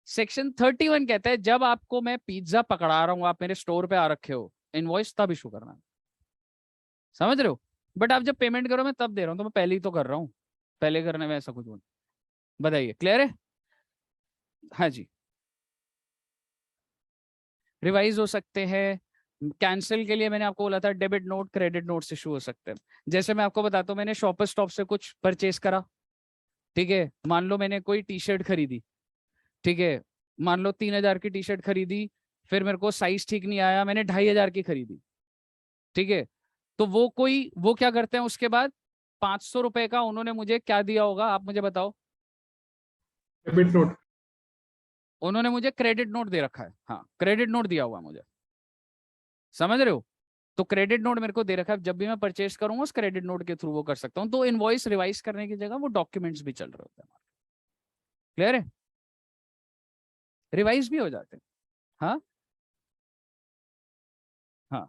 सेक्शन 31 कहता है जब आपको मैं पिज्जा पकड़ा रहा हूं, आप मेरे स्टोर पे आ रखे हो, इनवॉइस तब इशू करना है, समझ रहे हो? बट आप जब पेमेंट करो मैं तब दे रहा हूं, तो मैं पहले ही तो कर रहा हूँ, पहले करने में ऐसा कुछ नहीं। बताइए, क्लियर है? हाँ जी। रिवाइज हो सकते हैं। कैंसिल के लिए मैंने आपको बोला था debit note credit note issue हो सकते हैं। जैसे मैं आपको बताता हूँ, मैंने शॉपर स्टॉप से कुछ परचेस करा, ठीक है? मान लो मैंने कोई टी शर्ट खरीदी, ठीक है? मान लो 3,000 की टी शर्ट खरीदी, फिर मेरे को साइज ठीक नहीं आया, मैंने 2,500 की खरीदी, ठीक है? तो वो क्या करते हैं उसके बाद, 500 रुपए का उन्होंने मुझे क्या दिया होगा, आप मुझे बताओ? Debit note. उन्होंने मुझे क्रेडिट नोट दे रखा है, हाँ क्रेडिट नोट दिया हुआ है मुझे, समझ रहे हो? तो क्रेडिट नोट मेरे को दे रखा है, जब भी मैं परचेस करूंगा उस क्रेडिट नोट के थ्रू वो कर सकता हूँ। तो इनवॉइस रिवाइज करने की जगह वो डॉक्यूमेंट्स भी चल रहे होते हैं, क्लियर है? रिवाइज भी हो जाते हैं। हाँ हाँ।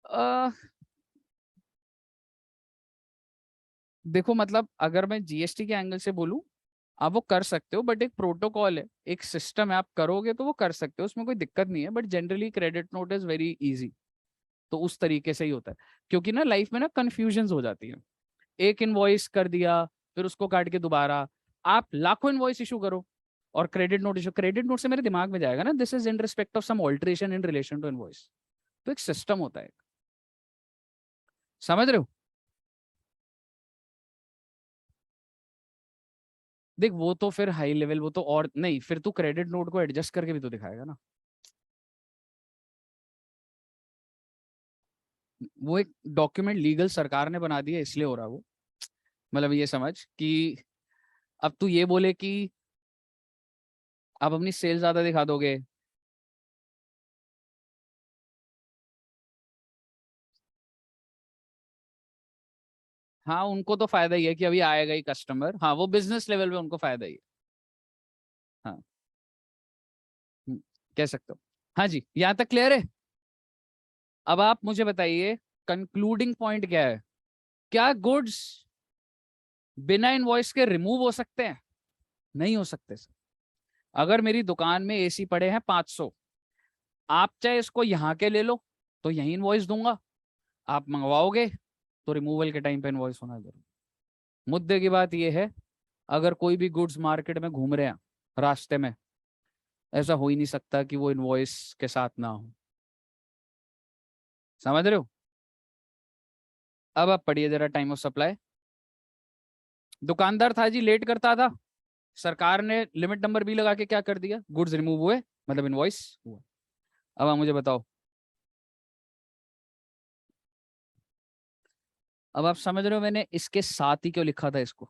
अ, देखो मतलब अगर मैं जीएसटी के एंगल से बोलूं, आप वो कर सकते हो, बट एक प्रोटोकॉल है, एक सिस्टम है, आप करोगे तो वो कर सकते हो, उसमें कोई दिक्कत नहीं है। But generally credit note is very easy, तो उस तरीके से ही होता है। क्योंकि ना लाइफ में ना कंफ्यूजन हो जाती है, एक इनवॉइस कर दिया, फिर उसको काट के दोबारा आप लाखों इनवॉइस इशू करो, और credit note issue, credit note से मेरे दिमाग में जाएगा ना, this is in respect of some alteration in relation to invoice. तो एक सिस्टम होता है, समझ रहे हो? देख वो तो फिर हाई लेवल, वो तो और नहीं, फिर तू क्रेडिट नोट को एडजस्ट करके भी तो दिखाएगा ना। वो एक डॉक्यूमेंट लीगल सरकार ने बना दिया, इसलिए हो रहा है वो। मतलब ये समझ कि अब तू ये बोले कि आप अपनी सेल ज्यादा दिखा दोगे। हाँ उनको तो फायदा ही है कि अभी आएगा ही कस्टमर, हाँ वो बिजनेस लेवल पे उनको फायदा ही है। हाँ। हम्म, कह सकते हो। हाँ जी, यहाँ तक क्लियर है? अब आप मुझे बताइए, कंक्लूडिंग पॉइंट क्या है? क्या गुड्स बिना इनवॉइस के रिमूव हो सकते हैं? नहीं हो सकते सर। अगर मेरी दुकान में एसी पड़े हैं 500, आप चाहे इसको यहाँ के ले लो तो यही इनवॉइस दूंगा, आप मंगवाओगे तो रिमूवल के टाइम पे इनवॉइस होना जरूरी। मुद्दे की बात यह है, अगर कोई भी गुड्स मार्केट में घूम रहे हैं रास्ते में, ऐसा हो ही नहीं सकता कि वो इनवॉइस के साथ ना हो, समझ रहे हो? अब आप पढ़िए जरा टाइम ऑफ सप्लाई। दुकानदार था जी, लेट करता था, सरकार ने लिमिट नंबर बी लगा के क्या कर दिया, गुड्स रिमूव हुए, मतलब इनवॉइस हुआ। अब आप मुझे बताओ, अब आप समझ रहे हो मैंने इसके साथ ही क्यों लिखा था इसको?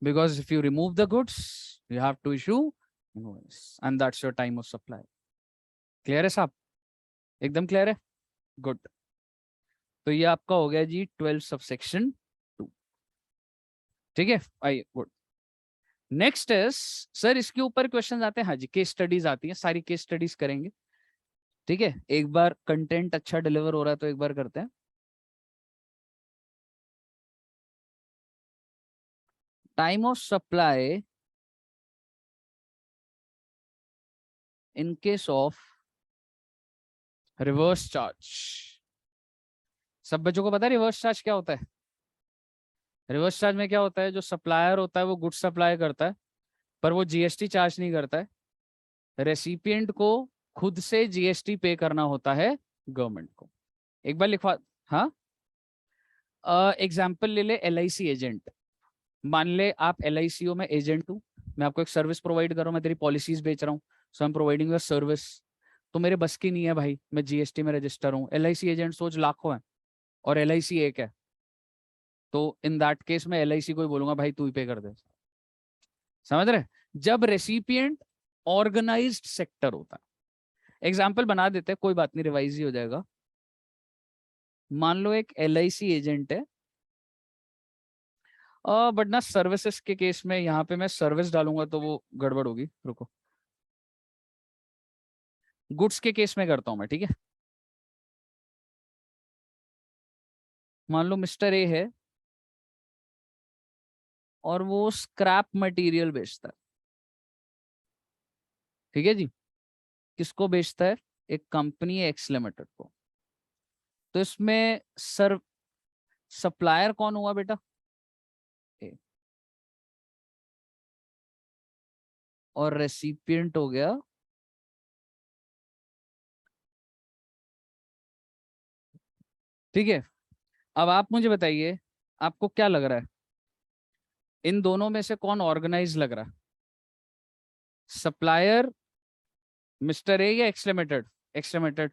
Because if you remove the goods you have to issue invoice and that's your time of supply. Clear है साहब? एकदम क्लियर है? गुड। तो ये आपका हो गया जी 12 सबसेक्शन 2, ठीक है? आइए, गुड। नेक्स्ट इज, सर इसके ऊपर क्वेश्चन आते हैं, हाँ जी केस स्टडीज आती हैं, सारी केस स्टडीज करेंगे, ठीक है? एक बार कंटेंट अच्छा डिलीवर हो रहा है तो एक बार करते हैं। Time of supply in case of reverse charge. सब बच्चों को पता है रिवर्स चार्ज क्या होता है? रिवर्स चार्ज में क्या होता है, जो सप्लायर होता है वो गुड्स सप्लाई करता है, पर वो जीएसटी चार्ज नहीं करता है, रेसिपिएंट को खुद से जीएसटी पे करना होता है गवर्नमेंट को। एक बार लिखवा, हाँ एग्जाम्पल ले ले, LIC एजेंट। मान ले आप LICO में एजेंट हूँ, मैं आपको एक सर्विस प्रोवाइड कर रहा हूँ, मैं तेरी पॉलिसीज बेच रहा हूँ, so I am providing your service. तो मेरे बस की नहीं है भाई, मैं जीएसटी में रजिस्टर हूँ, LIC एजेंट सोच लाखों है और LIC एक है, तो इन दैट केस में LIC को ही बोलूंगा भाई तू ही पे कर दे, समझ रहे? जब रेसिपिएंट ऑर्गेनाइज्ड सेक्टर होता है। एग्जाम्पल बना देते हैं, कोई बात नहीं, रिवाइज ही हो जाएगा। मान लो एक LIC एजेंट है, बट ना सर्विसेज के केस में यहाँ पे मैं सर्विस डालूंगा तो वो गड़बड़ होगी, रुको। गुड्स के केस में करता हूं मैं, ठीक है। मान लो मिस्टर ए है और वो स्क्रैप मटेरियल बेचता है, ठीक है जी। किसको बेचता है? एक कंपनी है एक्स लिमिटेड को। तो इसमें सर सप्लायर कौन हुआ बेटा? ए। और रेसिपिएंट हो गया ठीक है। अब आप मुझे बताइए, आपको क्या लग रहा है, इन दोनों में से कौन ऑर्गेनाइज लग रहा है? सप्लायर मिस्टर ए या एक्स लिमिटेड? एक्स लिमिटेड,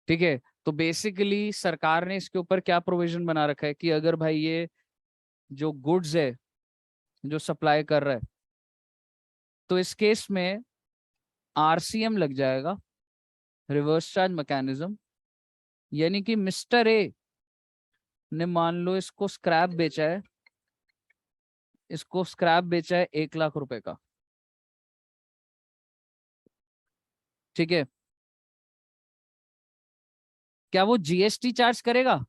ठीक है। तो बेसिकली सरकार ने इसके ऊपर क्या प्रोविजन बना रखा है कि अगर भाई ये जो गुड्स है जो सप्लाई कर रहा है, तो इस केस में RCM लग जाएगा, रिवर्स चार्ज मैकेनिज्म। यानी कि मिस्टर ए ने मान लो इसको स्क्रैप बेचा है, इसको स्क्रैप बेचा है 1 लाख रुपए का, ठीक है। क्या वो GST चार्ज करेगा?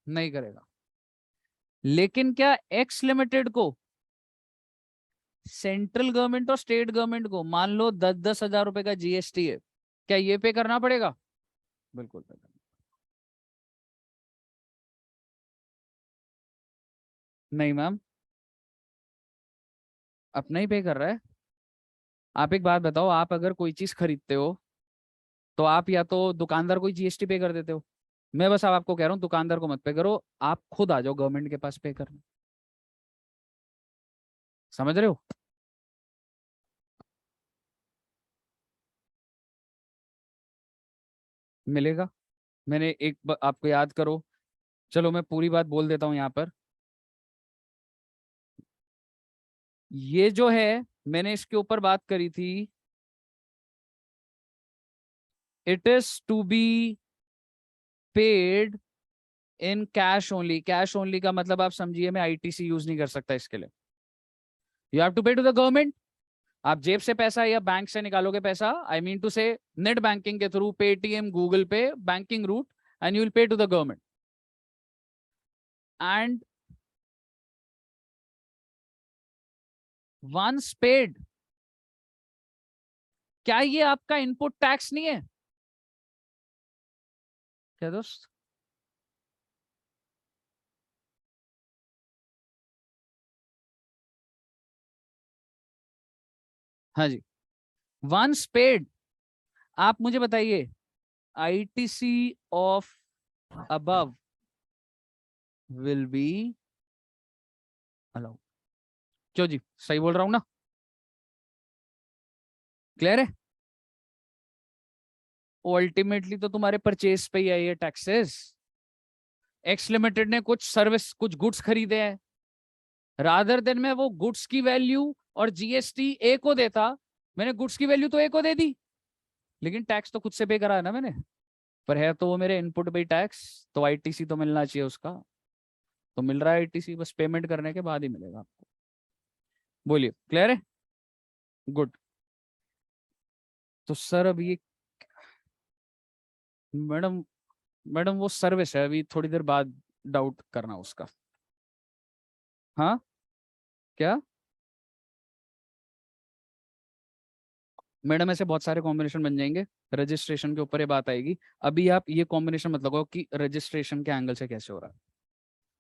नहीं करेगा। लेकिन क्या एक्स लिमिटेड को, सेंट्रल गवर्नमेंट और स्टेट गवर्नमेंट को मान लो 10-10 हजार रुपए का GST है, क्या ये पे करना पड़ेगा? बिल्कुल पे करना। नहीं मैम, अपना ही पे कर रहा है। आप एक बात बताओ, आप अगर कोई चीज खरीदते हो तो आप या तो दुकानदार को ही GST पे कर देते हो। मैं बस अब आपको कह रहा हूँ दुकानदार को मत पे करो, आप खुद आ जाओ गवर्नमेंट के पास पे करने। समझ रहे हो? मिलेगा। मैंने आपको याद करो, चलो मैं पूरी बात बोल देता हूँ यहाँ पर। ये जो है, मैंने इसके ऊपर बात करी थी, it is to be paid in cash only. Cash only का मतलब आप समझिए, मैं ITC यूज नहीं कर सकता इसके लिए। You have to pay to the government. आप जेब से पैसा या बैंक से निकालोगे पैसा, I mean to say net banking के through, Paytm, Google pay, banking route, and you will pay to the government. And once paid, क्या ये आपका इनपुट टैक्स नहीं है क्या दोस्त? हाँ जी। वंस पेड, आप मुझे बताइए, ITC of above will be allowed। क्यों जी, सही बोल रहा हूं ना? क्लियर है? अल्टीमेटली तो तुम्हारे परचेज पे ही है ये टैक्सेस। एक्स लिमिटेड ने कुछ सर्विस, कुछ गुड्स खरीदे हैं, रादर देन मैं वो गुड्स की वैल्यू और GST ए को देता, मैंने गुड्स की वैल्यू तो ए को दे दी, लेकिन टैक्स तो खुद से पे करा है ना मैंने। पर है तो वो मेरे इनपुट पे ही टैक्स, तो ITC तो मिलना चाहिए उसका। तो मिल रहा है ITC, बस पेमेंट करने के बाद ही मिलेगा आपको। बोलिए, क्लियर है? गुड। तो सर अब ये, मैडम, मैडम वो सर्विस है, अभी थोड़ी देर बाद डाउट करना उसका। हाँ, क्या? मैडम ऐसे बहुत सारे कॉम्बिनेशन बन जाएंगे, रजिस्ट्रेशन के ऊपर ये बात आएगी। अभी आप ये कॉम्बिनेशन मत लगाओ कि रजिस्ट्रेशन के एंगल से कैसे हो रहा है।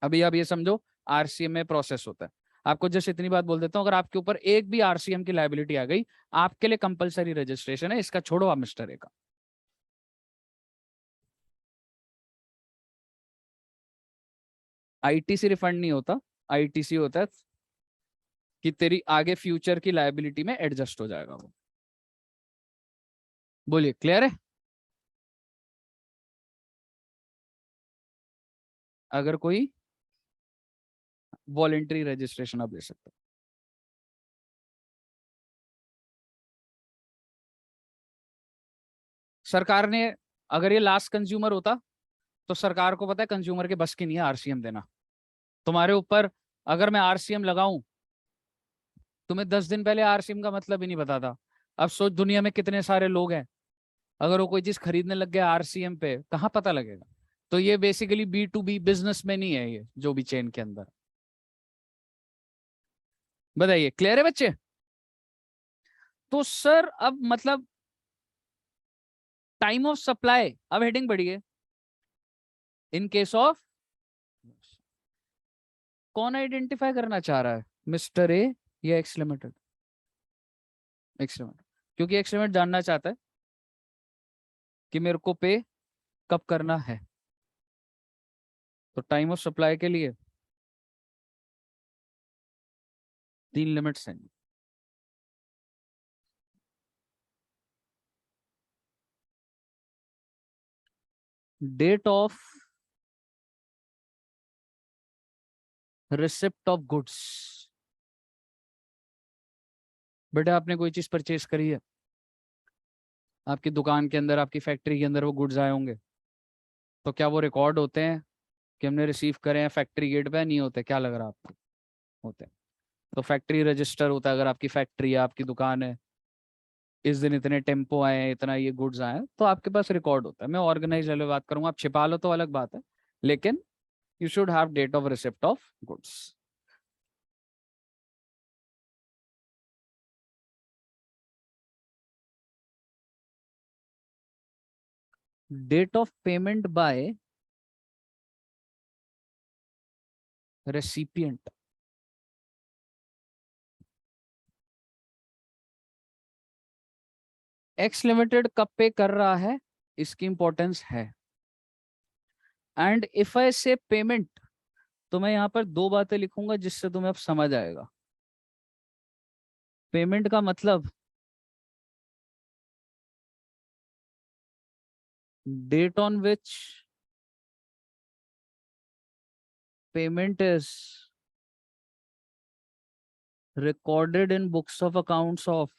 अभी आप ये समझो, RCM में प्रोसेस होता है। आपको जस्ट इतनी बात बोल देता हूँ, अगर आपके ऊपर एक भी RCM की लाइबिलिटी आ गई, आपके लिए कंपलसरी रजिस्ट्रेशन है, इसका छोड़ो आप मिस्टर ए का। ITC रिफंड नहीं होता, ITC होता है कि तेरी आगे फ्यूचर की लाइबिलिटी में एडजस्ट हो जाएगा वो। बोलिए, क्लियर है? अगर कोई वॉलेंट्री रजिस्ट्रेशन आप ले सकते हो। सरकार ने, अगर ये लास्ट कंज्यूमर होता तो सरकार को पता है कंज्यूमर के बस की नहीं है आरसीएम देना। तुम्हारे ऊपर अगर मैं आरसीएम लगाऊं, तुम्हें 10 दिन पहले आरसीएम का मतलब ही नहीं पता था। अब सोच दुनिया में कितने सारे लोग हैं, अगर वो कोई चीज खरीदने लग गया आरसीएम पे, कहाँ पता लगेगा। तो ये बेसिकली B2B बिजनेस में नहीं है, ये जो भी चेन के अंदर। बताइए, क्लियर है बच्चे? तो सर अब मतलब टाइम ऑफ सप्लाई, अब हेडिंग बढ़िए। इन केस ऑफ, कौन आइडेंटिफाई करना चाह रहा है, मिस्टर ए या एक्स लिमिटेड? एक्स लिमिटेड, क्योंकि एक्स लिमिटेड जानना चाहता है कि मेरे को पे कब करना है। तो टाइम ऑफ सप्लाई के लिए 3 लिमिट्स हैं। Date of receipt of goods. बेटा आपने कोई चीज परचेज करी है, आपकी दुकान के अंदर, आपकी फैक्ट्री के अंदर वो गुड्स आए होंगे, तो क्या वो रिकॉर्ड होते हैं कि हमने रिसीव करे हैं फैक्ट्री गेट पे? नहीं होते। क्या लग रहा है आपको? होते हैं। तो फैक्ट्री रजिस्टर होता है, अगर आपकी फैक्ट्री है, आपकी दुकान है, इस दिन इतने टेम्पो आए हैं, इतना ये गुड्स आए हैं, तो आपके पास रिकॉर्ड होता है। मैं ऑर्गेनाइज वाले बात करूंगा, आप छिपा लो तो अलग बात है, लेकिन you should have date of receipt of goods. Date of payment by recipient. X limited कब पे कर रहा है, इसकी इंपॉर्टेंस है। एंड इफ आई से पेमेंट, तो मैं यहां पर 2 बातें लिखूंगा जिससे तुम्हें अब समझ आएगा। पेमेंट का मतलब date on which payment is recorded in books of accounts of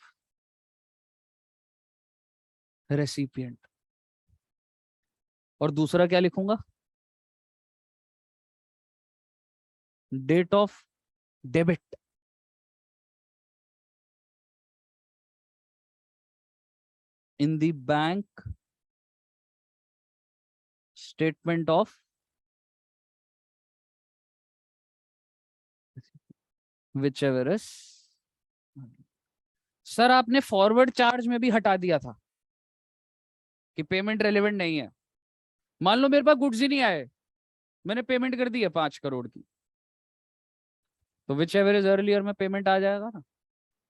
recipient। और दूसरा क्या लिखूंगा, date of debit in the bank statement of whichever is। Sir आपने फॉरवर्ड चार्ज में भी हटा दिया था कि पेमेंट रेलेवेंट नहीं है। मान लो मेरे पास गुड्स ही नहीं आए, मैंने पेमेंट कर दी है 5 करोड़ की, तो विच एवर इज अर्लियर में पेमेंट आ जाएगा ना।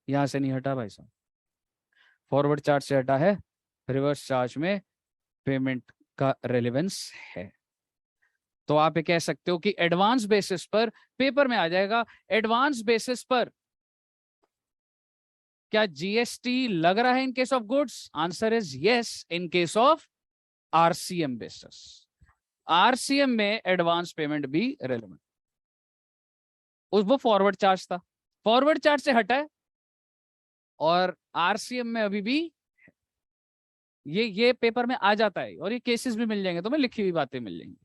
यहां से नहीं हटा भाई साहब, फॉरवर्ड चार्ज से हटा है, रिवर्स चार्ज में पेमेंट का रेलेवेंस है। तो आप ये कह सकते हो कि एडवांस बेसिस पर पेपर में आ जाएगा। एडवांस बेसिस पर क्या जीएसटी लग रहा है इन case of goods? Answer is yes in case of RCM basis. RCM में एडवांस पेमेंट भी रेलेवेंट। उस वो फॉरवर्ड चार्ज था, फॉरवर्ड चार्ज से हटा है, और आरसीएम में अभी भी ये पेपर में आ जाता है, और ये केसेस भी मिल जाएंगे, तो मैं लिखी हुई बातें मिल जाएंगी।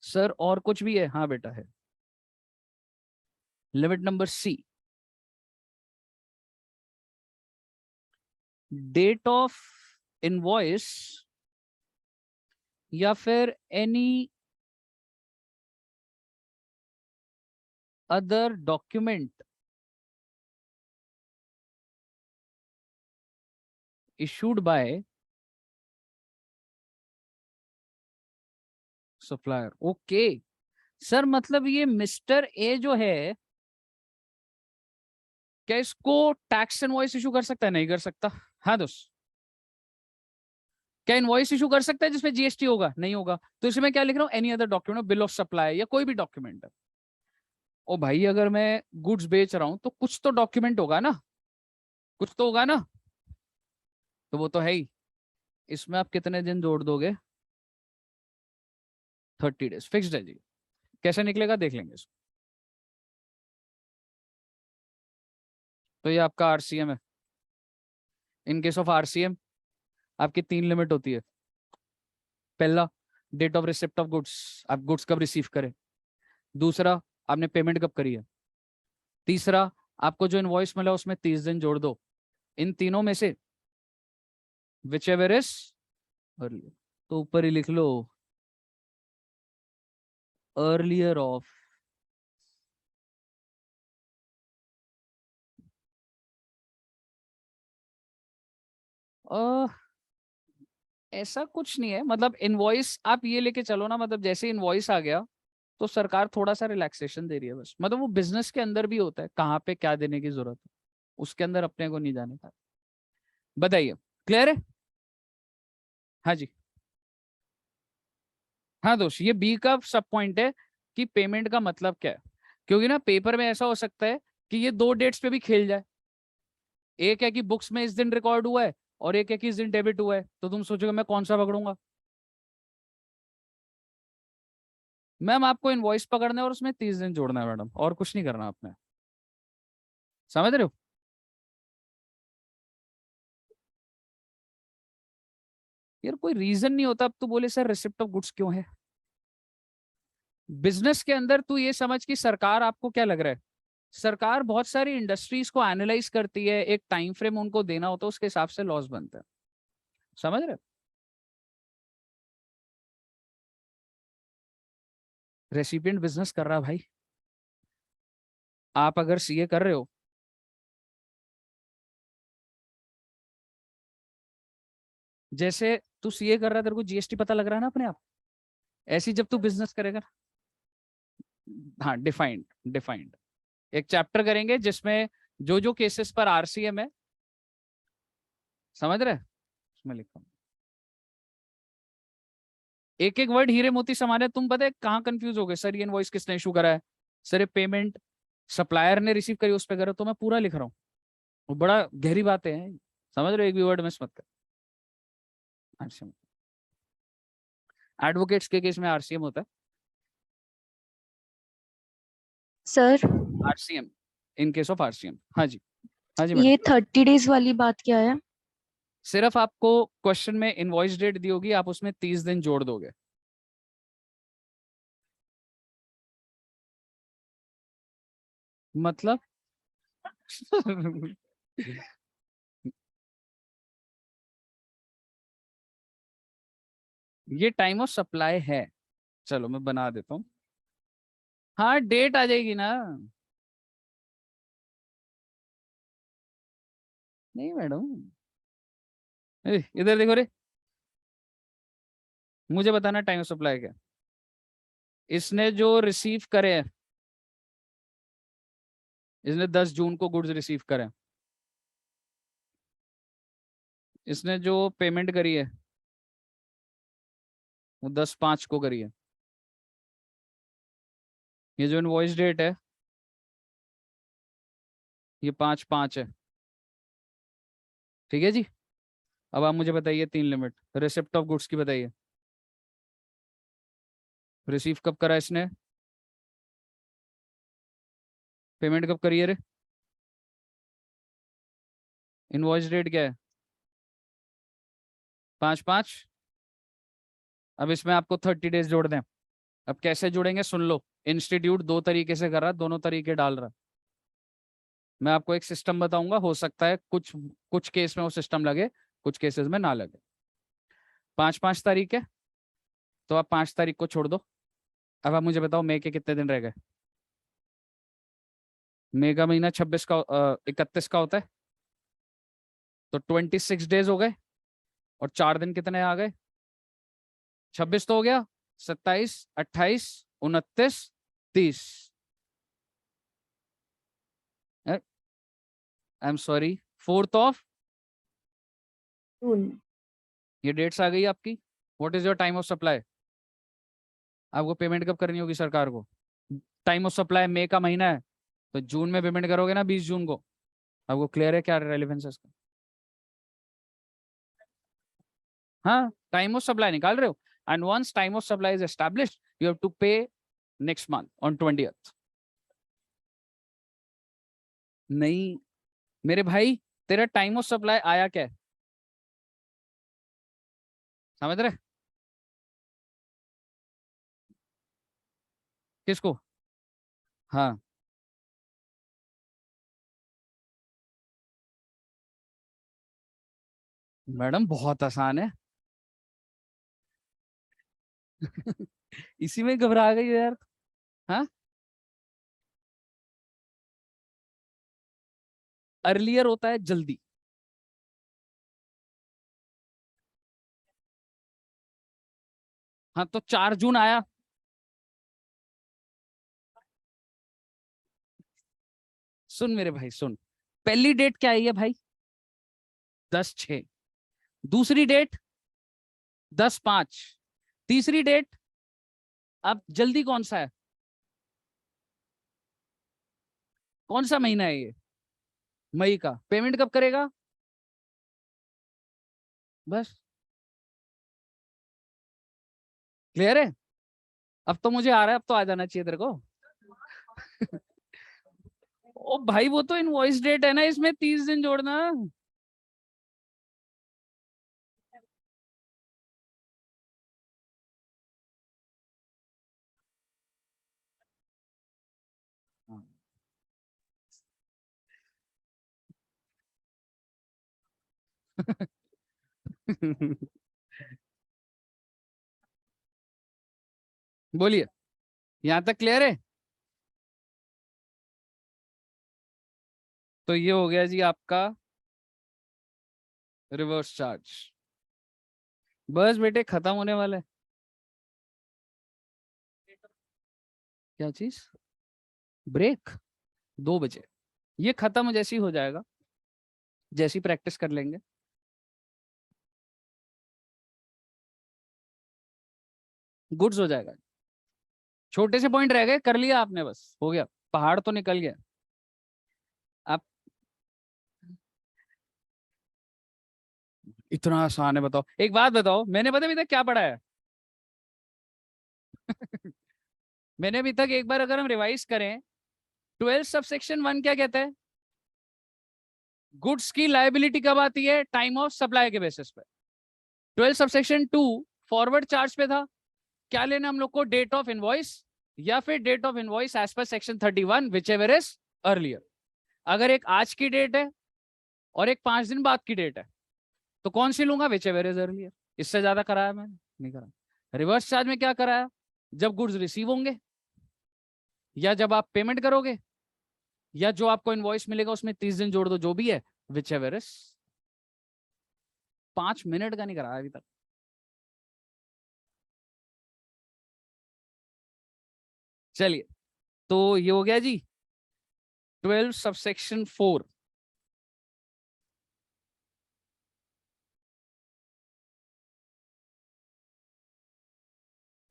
सर और कुछ भी है? हाँ बेटा है। Limit number C, date of invoice या फिर any other document issued by supplier. Okay sir, मतलब ये मिस्टर ए जो है, क्या इसको टैक्स इनवॉइस इशू कर सकता है? नहीं कर सकता। हाँ दोस्त, क्या इनवॉइस इशू कर सकता है जिसमें जीएसटी होगा? नहीं होगा। तो इसमें क्या लिख रहा हूं, any other document, bill of supply या कोई भी डॉक्यूमेंट है। ओ भाई, अगर मैं गुड्स बेच रहा हूं तो कुछ तो डॉक्यूमेंट होगा ना, कुछ तो होगा ना, तो वो तो है ही। इसमें आप कितने दिन जोड़ दोगे? 30 डेज फिक्स्ड है जी। कैसे निकलेगा देख लेंगे इसको। तो ये आपका आरसीएम है। इन केस ऑफ आरसीएम आपकी 3 लिमिट होती है। पहला, date of receipt of goods, आप गुड्स कब रिसीव करें। दूसरा, आपने पेमेंट कब करी है। तीसरा, आपको जो इनवॉइस मिला उसमें 30 दिन जोड़ दो। इन तीनों में से विच एवर इज अर्लियर, तो ऊपर ही लिख लो अर्लियर ऑफ। ऐसा कुछ नहीं है, मतलब इनवॉइस आप ये लेके चलो ना, मतलब जैसे इनवॉइस आ गया तो सरकार थोड़ा सा रिलैक्सेशन दे रही है बस। मतलब वो बिजनेस के अंदर भी होता है, कहाँ पे क्या देने की जरूरत है, उसके अंदर अपने को नहीं जाने का। बताइए, क्लियर है। हाँ जी। हाँ दोस्त, ये बी का सब पॉइंट है कि पेमेंट का मतलब क्या है। क्योंकि ना पेपर में ऐसा हो सकता है कि ये 2 डेट्स पे भी खेल जाए। एक है कि बुक्स में इस दिन रिकॉर्ड हुआ है और एक है कि इस दिन डेबिट हुआ है, तो तुम सोचोगे मैं कौन सा पकड़ूंगा। मैम आपको इनवॉइस पकड़ना है और उसमें 30 दिन जोड़ना है मैडम, और कुछ नहीं करना आपने। समझ रहे हो। यार कोई रीजन नहीं होता, अब तू बोले सर रिसिप्ट ऑफ गुड्स क्यों है। बिजनेस के अंदर तू ये समझ कि सरकार, आपको क्या लग रहा है, सरकार बहुत सारी इंडस्ट्रीज को एनालाइज करती है, एक टाइम फ्रेम उनको देना होता है, उसके हिसाब से लॉस बनता है। समझ रहे हो? रेसिपिएंट बिजनेस कर रहा है भाई। आप अगर सीए कर रहे हो, जैसे तू सीए कर रहा है, तेरे को जीएसटी पता लग रहा है ना अपने आप, ऐसे ही जब तू बिजनेस करेगा। हाँ, डिफाइंड, डिफाइंड एक चैप्टर करेंगे जिसमें जो जो केसेस पर आरसीएम है, समझ रहे, उसमें लिखा एक एक वर्ड हीरे मोती समान है। तुम पता है कहाँ कंफ्यूज हो गए, सर ये इनवॉइस किसने इशू करा है, सर ये पेमेंट सप्लायर ने रिसीव करी उस पर करो, तो मैं पूरा लिख रहा हूँ। वो बड़ा गहरी बातें हैं, समझ रहे हो, एक भी वर्ड मिस मत कर। आरसीएम, एडवोकेट्स के केस में आरसीएम होता है। Sir RCM, in case of RCM. हाँ जी, हाँ जी मैडम। ये 30 डेज वाली बात क्या है? सिर्फ आपको क्वेश्चन में इनवॉइस डेट दी होगी, आप उसमें 30 दिन जोड़ दोगे। मतलब ये टाइम ऑफ सप्लाई है। चलो मैं बना देता हूँ। हाँ डेट आ जाएगी ना। नहीं मैडम, इधर देखो रे, मुझे बताना टाइम ऑफ सप्लाई क्या। इसने जो रिसीव करे हैं, इसने 10 जून को गुड्स रिसीव करे, इसने जो पेमेंट करी है वो 10/5 को करी है। ये जो इनवॉइस डेट है ये 5/5 है। ठीक है जी। अब आप मुझे बताइए 3 लिमिट, रिसिप्ट ऑफ गुड्स की बताइए। रिसीव कब करा इसने, पेमेंट कब करी है रे, इनवॉइस डेट क्या है, 5/5। अब इसमें आपको 30 डेज जोड़ दें। अब कैसे जुड़ेंगे सुन लो, इंस्टीट्यूट 2 तरीके से कर रहा है, दोनों तरीके डाल रहा है। मैं आपको एक सिस्टम बताऊंगा, हो सकता है कुछ कुछ केस में वो सिस्टम लगे, कुछ केसेस में ना लगे। 5/5 तारीख है, तो आप 5 तारीख को छोड़ दो। अब आप मुझे बताओ मई के कितने दिन रह गए। मई का महीना 26 का 31 का होता है, तो 26 डेज हो गए, और 4 दिन कितने आ गए, 26 तो हो गया, 27, 28, 29, 30। I am sorry, 4th of, June. ये डेट्स आ गई आपकी। What is your time of supply, आपको पेमेंट कब करनी होगी सरकार को। टाइम ऑफ सप्लाई मई का महीना है, तो जून में पेमेंट करोगे ना 20 जून को। आपको क्लियर है क्या रेलिवेंस है इसका। हाँ, टाइम ऑफ सप्लाई निकाल रहे हो, and once time of supply is established you have to pay next month on 20th। नहीं मेरे भाई, तेरा टाइम ऑफ सप्लाई आया क्या है? समझ रहे? किसको? हाँ, मैडम बहुत आसान है। इसी में घबरा गई हो यार। हाँ, अर्लियर होता है जल्दी। हाँ, तो 4 जून आया। सुन मेरे भाई सुन, पहली डेट क्या आई है भाई? 10/6। दूसरी डेट 10/5। तीसरी डेट, अब जल्दी कौन सा है? कौन सा महीना है ये? मई का। पेमेंट कब करेगा? बस, क्लियर है? अब तो मुझे आ रहा है, अब तो आ जाना चाहिए तेरे को। ओ भाई, वो तो इनवॉइस डेट है ना, इसमें 30 दिन जोड़ना। हाँ। बोलिए, यहां तक क्लियर है? तो ये हो गया जी आपका रिवर्स चार्ज। बस बेटे, खत्म होने वाला है। क्या चीज? ब्रेक 2 बजे। ये खत्म जैसे ही हो जाएगा, जैसी प्रैक्टिस कर लेंगे। गुड्स हो जाएगा। छोटे से पॉइंट रह गए, कर लिया आपने, बस हो गया। पहाड़ तो निकल गया। आप, इतना आसान है बताओ? एक बात बताओ, मैंने पता अभी तक क्या पढ़ा है? मैंने अभी तक, एक बार अगर हम रिवाइज करें, 12 सबसेक्शन 1 क्या कहता है? गुड्स की लायबिलिटी कब आती है? टाइम ऑफ सप्लाई के बेसिस पे। 12 सबसेक्शन 2 फॉरवर्ड चार्ज पे था। क्या लेना हम लोग को? डेट ऑफ इनवॉइस या फिर date of invoice as per section 31, whichever is earlier. अगर एक आज की डेट है और एक 5 दिन बाद की डेट है, तो कौन सी लूंगा? Which ever is earlier. इससे ज्यादा कराया मैंने नहीं करा। रिवर्स चार्ज में क्या कराया? जब गुड्स रिसीव होंगे, या जब आप पेमेंट करोगे, या जो आपको इनवॉइस मिलेगा उसमें 30 दिन जोड़ दो, जो भी है, विच एवर इज। 5 मिनट का नहीं कराया अभी तक। चलिए, तो ये हो गया जी 12 सबसेक्शन 4।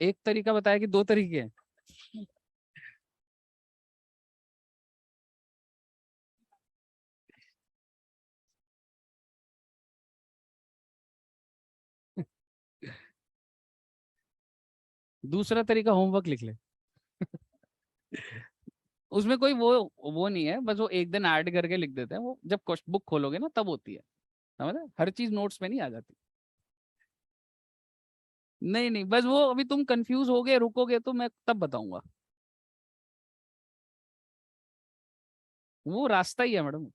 एक तरीका बताया कि 2 तरीके हैं? दूसरा तरीका होमवर्क लिख ले। उसमें कोई वो नहीं है, बस वो एक दिन ऐड करके लिख देते हैं, वो जब बुक खोलोगे ना तब होती है। समझ रहे? हर चीज नोट्स में नहीं आ जाती। नहीं नहीं, बस वो अभी तुम कंफ्यूज होगे, रुकोगे तो मैं तब बताऊंगा। वो रास्ता ही है मैडम।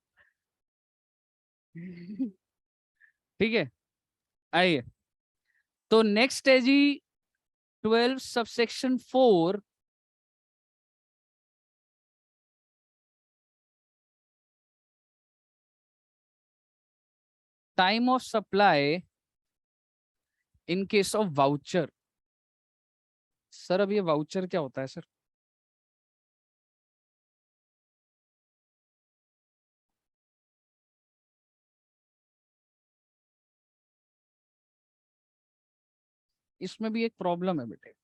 ठीक है, आइए। तो नेक्स्ट है जी 12 subsection 4। Time of supply in case of voucher. Sir, अब ये वाउचर क्या होता है सर? इसमें भी एक प्रॉब्लम है बेटे।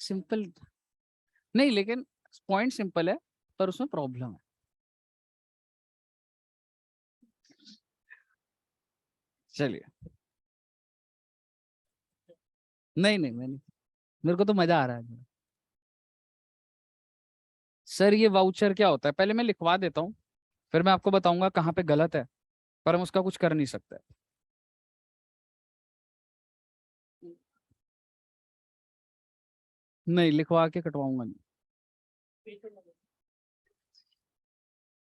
सिंपल नहीं, लेकिन पॉइंट सिंपल है, पर उसमें प्रॉब्लम है। चलिए। नहीं नहीं, मैं नहीं, मेरे को तो मजा आ रहा है। सर ये वाउचर क्या होता है, पहले मैं लिखवा देता हूँ, फिर मैं आपको बताऊंगा कहाँ पे गलत है, पर हम उसका कुछ कर नहीं सकते। नहीं, लिखवा के कटवाऊंगा नहीं।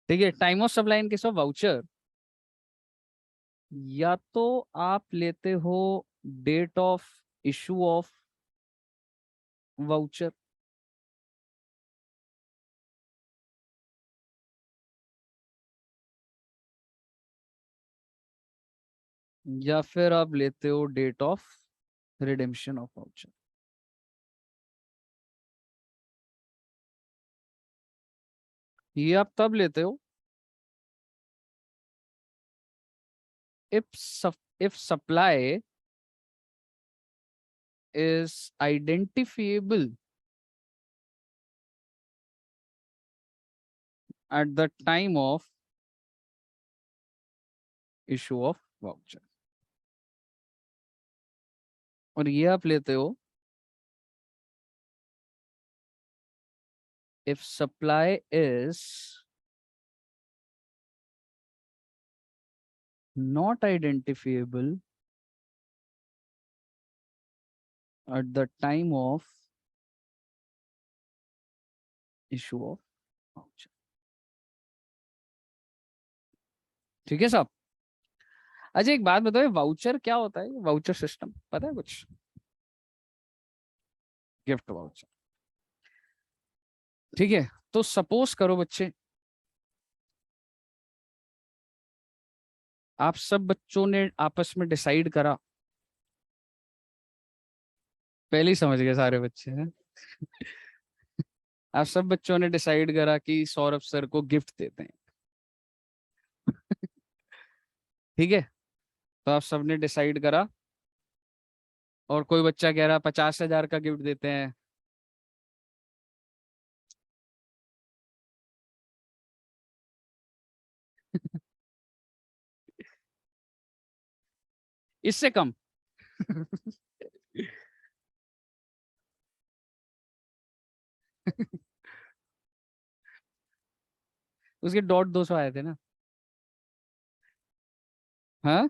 ठीक है, time of supply in case of voucher, या तो आप लेते हो date of issue of voucher, या फिर आप लेते हो date of redemption of voucher. ये आप तब लेते हो if supply is identifiable at the time of issue of voucher, और ये आप लेते हो if supply is not identifiable at the time of issue of voucher। ठीक है साहब। अच्छा एक बात बताओ, वाउचर क्या होता है, वाउचर सिस्टम पता है कुछ? गिफ्ट वाउचर, ठीक है। तो सपोज करो बच्चे, आप सब बच्चों ने आपस में डिसाइड करा, पहले ही समझ गए सारे बच्चे हैं। आप सब बच्चों ने डिसाइड करा कि सौरभ सर को गिफ्ट देते हैं। ठीक है, तो आप सबने डिसाइड करा, और कोई बच्चा कह रहा 50,000 का गिफ्ट देते हैं। इससे कम। उसके डॉट 200 आए थे ना। हाँ,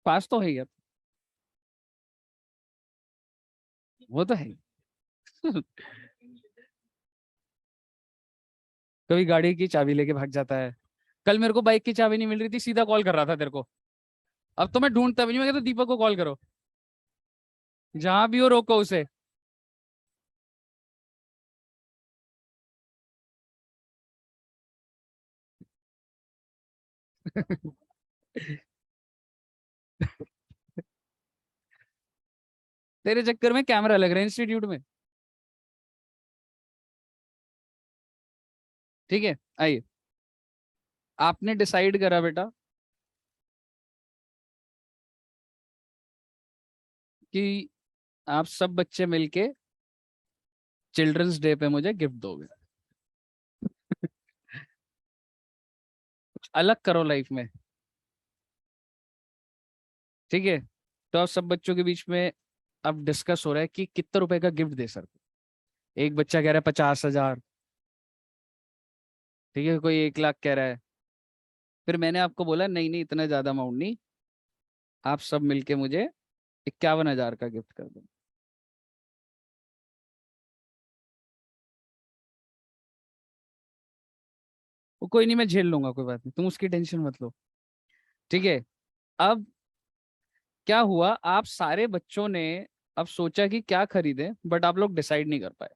पास तो है ही अब, वो तो है ही। कभी गाड़ी की चाबी लेके भाग जाता है। कल मेरे को बाइक की चाबी नहीं मिल रही थी, सीधा कॉल कर रहा था तेरे को। अब तो मैं ढूंढता भी नहीं, मैं कहता दीपक को कॉल करो, जहां भी हो रोको उसे। तेरे चक्कर में कैमरा लग रहा है इंस्टीट्यूट में। ठीक है, आइए, आपने डिसाइड करा बेटा कि आप सब बच्चे मिलके चिल्ड्रंस डे पे मुझे गिफ्ट दोगे। कुछ अलग करो लाइफ में। ठीक है, तो आप सब बच्चों के बीच में अब डिस्कस हो रहा है कि कितने रुपए का गिफ्ट दे सर। एक बच्चा कह रहा है 50,000। ठीक है, कोई 1 लाख कह रहा है। फिर मैंने आपको बोला नहीं नहीं, इतना ज्यादा अमाउंट नहीं, आप सब मिलके मुझे 51,000 का गिफ्ट कर दो। वो कोई नहीं, मैं झेल लूंगा, कोई बात नहीं, तुम उसकी टेंशन मत लो। ठीक है, अब क्या हुआ, आप सारे बच्चों ने अब सोचा कि क्या खरीदे, बट आप लोग डिसाइड नहीं कर पाए।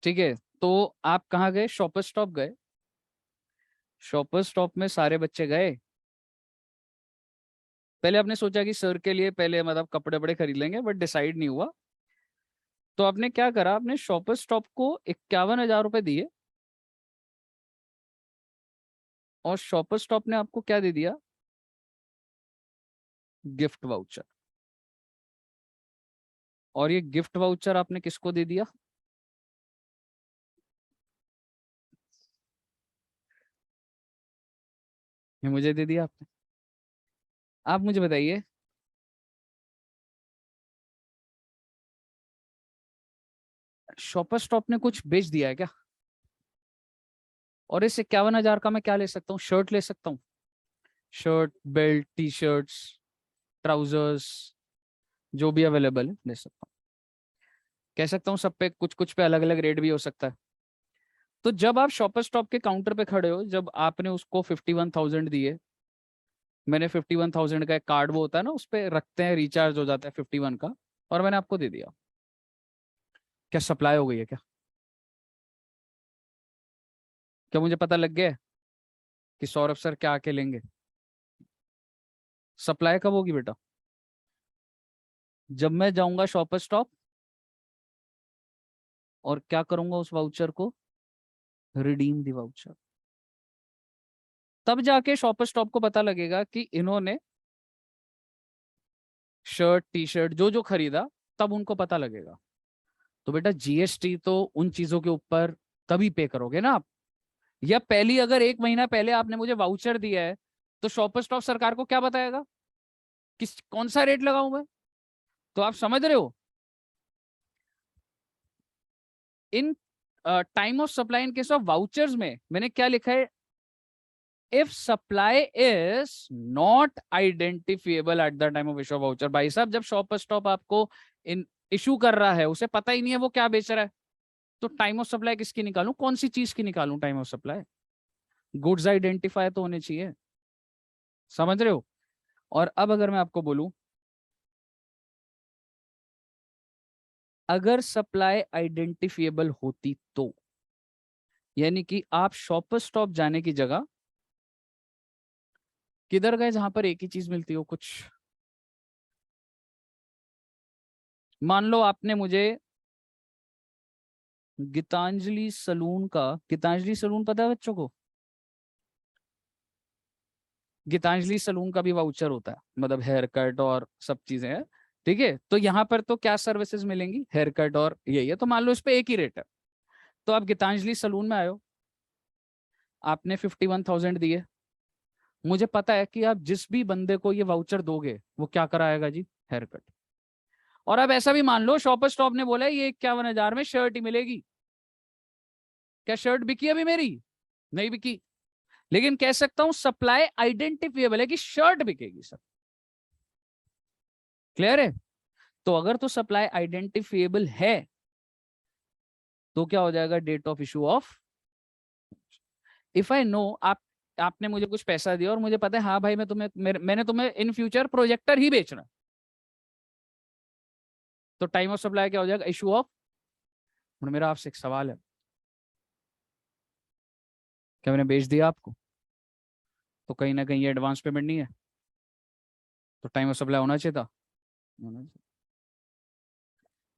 ठीक है, तो आप कहाँ गए, शॉपर स्टॉप गए। शॉपर स्टॉप में सारे बच्चे गए। पहले आपने सोचा कि सर के लिए पहले मतलब कपड़े बड़े खरीद लेंगे, बट डिसाइड नहीं हुआ। तो आपने क्या करा, आपने शॉपर स्टॉप को 51,000 रुपए दिए, और शॉपर स्टॉप ने आपको क्या दे दिया, गिफ्ट वाउचर। और ये गिफ्ट वाउचर आपने किसको दे दिया, ये मुझे दे दिया आपने। आप मुझे बताइए, शॉपर स्टॉप ने कुछ बेच दिया है क्या? और इस 51,000 का मैं क्या ले सकता हूँ? शर्ट ले सकता हूँ, shirt, belt, T shirts, trousers, जो भी अवेलेबल है ले सकता हूँ। कह सकता हूँ सब पे कुछ कुछ पे अलग अलग रेट भी हो सकता है। तो जब आप शॉपर स्टॉप के काउंटर पे खड़े हो, जब आपने उसको 51,000 दिए, मैंने 51,000 का एक कार्ड वो होता है ना, उस पे रखते हैं, रिचार्ज हो जाता है 51 का, और मैंने आपको दे दिया, क्या सप्लाई हो गई है क्या? क्या मुझे पता लग गया है कि सौरभ सर क्या आके लेंगे? सप्लाई कब होगी बेटा? जब मैं जाऊंगा शॉपर स्टॉप और क्या करूंगा, उस वाउचर को रिडीम दी वाउचर। तब जाके शॉपर स्टॉप को पता लगेगा कि इन्होंने शर्ट, टी शर्ट जो जो खरीदा, तब उनको पता लगेगा। तो बेटा जीएसटी तो उन चीजों के ऊपर तभी पे करोगे ना आप, या पहली, अगर 1 महीना पहले आपने मुझे वाउचर दिया है, तो शॉपर स्टॉप सरकार को क्या बताएगा, किस कौन सा रेट लगाऊं मैं? तो आप समझ रहे हो, in time of supply in case of vouchers में मैंने क्या लिखा है, if supply is not identifiable at the time of issue of voucher. भाई साहब, जब शॉपर स्टॉप आपको इन इशू कर रहा है, उसे पता ही नहीं है वो क्या बेच रहा है, तो टाइम ऑफ सप्लाई किसकी निकालूं, कौन सी चीज की निकालूं time of supply? Goods identify तो होने चाहिए, समझ रहे हो? और अब अगर मैं आपको बोलूं, अगर सप्लाई आइडेंटिफिएबल होती तो, यानी कि आप शॉपर स्टॉप जाने की जगह किधर गए जहां पर एक ही चीज मिलती हो कुछ? मान लो आपने मुझे गीतांजलि सलून का, गीतांजलि सलून पता है बच्चों को? गीतांजलि सलून का भी वाउचर होता है, मतलब हेयर कट और सब चीजें हैं, ठीक है? तो यहाँ पर तो क्या सर्विसेज मिलेंगी, हेयर कट और यही है, तो मान लो इस पे एक ही रेट है। तो आप गीतांजलि सलून में आए हो, आपने 51,000 दिए, मुझे पता है कि आप जिस भी बंदे को ये वाउचर दोगे वो क्या कराएगा जी, हेयर कट। और अब ऐसा भी मान लो शॉपर स्टॉप ने बोला ये 51,000 में शर्ट ही मिलेगी, क्या शर्ट बिकी अभी मेरी? नहीं बिकी, लेकिन कह सकता हूं सप्लाई आइडेंटिफिएबल है कि शर्ट बिकेगी सर। क्लियर है? तो अगर तो सप्लाई आइडेंटिफिएबल है, तो क्या हो जाएगा, date of issue of. If I know आपने मुझे कुछ पैसा दिया और मुझे पता है हाँ भाई मैं तुम्हें मैंने तुम्हें इन फ्यूचर प्रोजेक्टर ही बेचना, तो टाइम ऑफ सप्लाई क्या हो जाएगा, इशू ऑफ। मेरा आपसे एक सवाल है, क्या मैंने बेच दिया आपको, तो कहीं ना कहीं ये एडवांस पेमेंट नहीं है, तो टाइम ऑफ सप्लाई होना चाहिए था।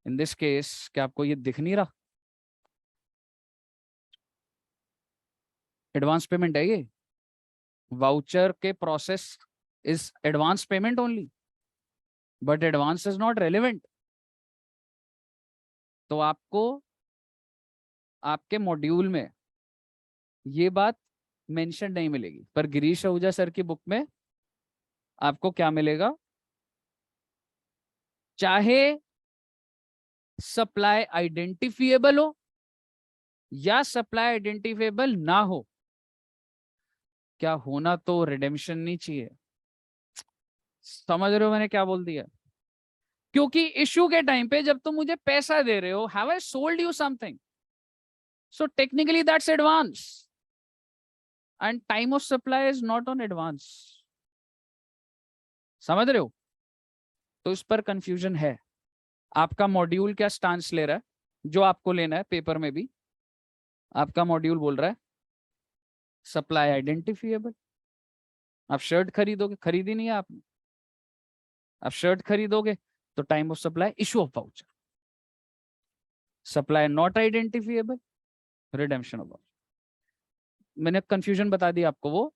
इन दिस केस क्या आपको ये दिख नहीं रहा, एडवांस पेमेंट है ये, वाउचर के process is advance payment only, but advance is not relevant. तो आपको आपके मॉड्यूल में ये बात मेंशन नहीं मिलेगी, पर गिरीश आहूजा सर की बुक में आपको क्या मिलेगा, चाहे सप्लाई आइडेंटिफिएबल हो या सप्लाई आइडेंटिफिएबल ना हो, क्या होना तो रिडेम्पशन नहीं चाहिए। समझ रहे हो मैंने क्या बोल दिया? क्योंकि इश्यू के टाइम पे जब तुम मुझे पैसा दे रहे हो, have I sold you something, so technically that's advance and time of supply is not on advance. समझ रहे हो? तो इस पर कंफ्यूजन है। आपका मॉड्यूल क्या स्टांस ले रहा है, जो आपको लेना है पेपर में भी, आपका मॉड्यूल बोल रहा है सप्लाई आइडेंटिफिएबल। आप शर्ट खरीदोगे, खरीदी नहीं है आपने, आप शर्ट खरीदोगे तो time of supply issue of voucher, supply not identifiable, redemption of voucher. मैंने कंफ्यूजन बता दी आपको वो,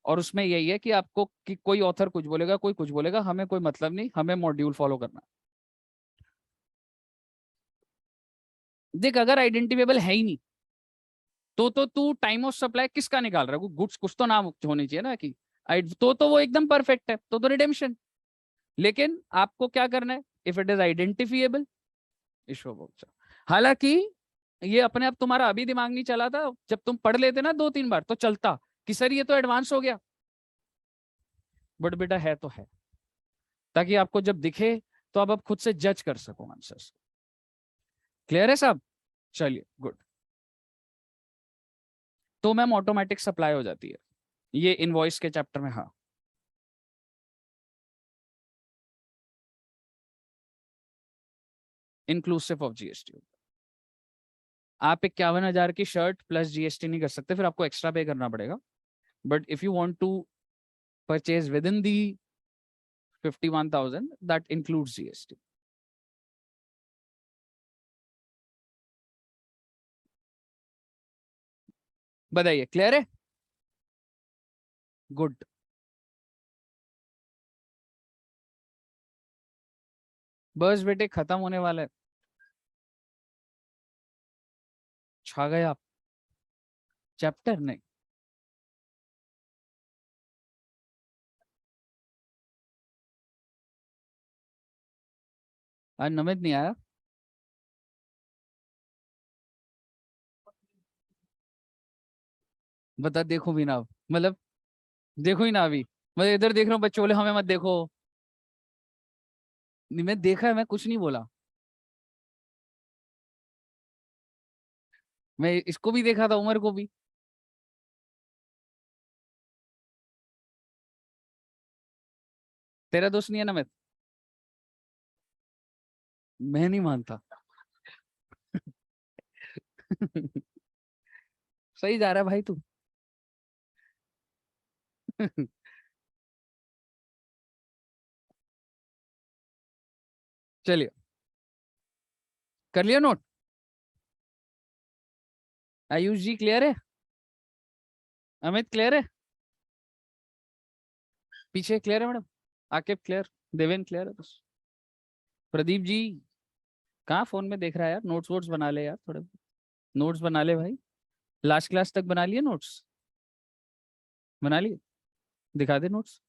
और उसमें यही है कि आपको कि कोई ऑथर कुछ बोलेगा, कोई कुछ बोलेगा, हमें कोई मतलब नहीं, हमें मॉड्यूल फॉलो करना है। देख, अगर आइडेंटिफिएबल है ही नहीं तो तू टाइम ऑफ सप्लाई किसका निकाल रहा है, गुड्स कुछ तो नाम होनी चाहिए ना कि तो वो एकदम परफेक्ट है, तो रिडेम्पशन। लेकिन आपको क्या करना है, if it is identifiable, issue of voucher. हालांकि ये अपने आप तुम्हारा अभी दिमाग नहीं चला था, जब तुम पढ़ लेते ना 2-3 बार तो चलता कि सर ये तो एडवांस हो गया, बट बेटा है तो है, ताकि आपको जब दिखे तो आप अब खुद से जज कर सको आंसर्स। क्लियर है सब? चलिए गुड। तो मैम ऑटोमेटिक सप्लाई हो जाती है ये इनवॉइस के चैप्टर में। हाँ, इंक्लूसिव ऑफ जीएसटी। आप 51,000 की शर्ट प्लस जीएसटी नहीं कर सकते, फिर आपको एक्स्ट्रा पे करना पड़ेगा। But if you want to purchase within the 51,000 that includes GST. बताइए, क्लियर है? गुड। बस बेटे खत्म होने वाला है। छा गए आप? चैप्टर नहीं। आज नमित नहीं आया? बता, देखो भी ना अब। मतलब देखो ही ना अभी। मैं इधर देख रहा हूँ, बच्चे बोले हमें मत देखो। नहीं, मैं देखा है, मैं कुछ नहीं बोला। मैं इसको भी देखा था, उमर को भी। तेरा दोस्त नहीं है नमित? मैं नहीं मानता। सही जा रहा है भाई तू। चलिए, कर लिया नोट? आयुष जी क्लियर है? अमित क्लियर है? पीछे क्लियर है madam? Aqib clear? Deven clear है? बस प्रदीप जी कहाँ फोन में देख रहा है यार? नोट्स वोट्स बना ले यार, थोड़े नोट्स बना ले भाई। लास्ट क्लास तक बना लिए नोट्स? बना लिए? दिखा दे नोट्स।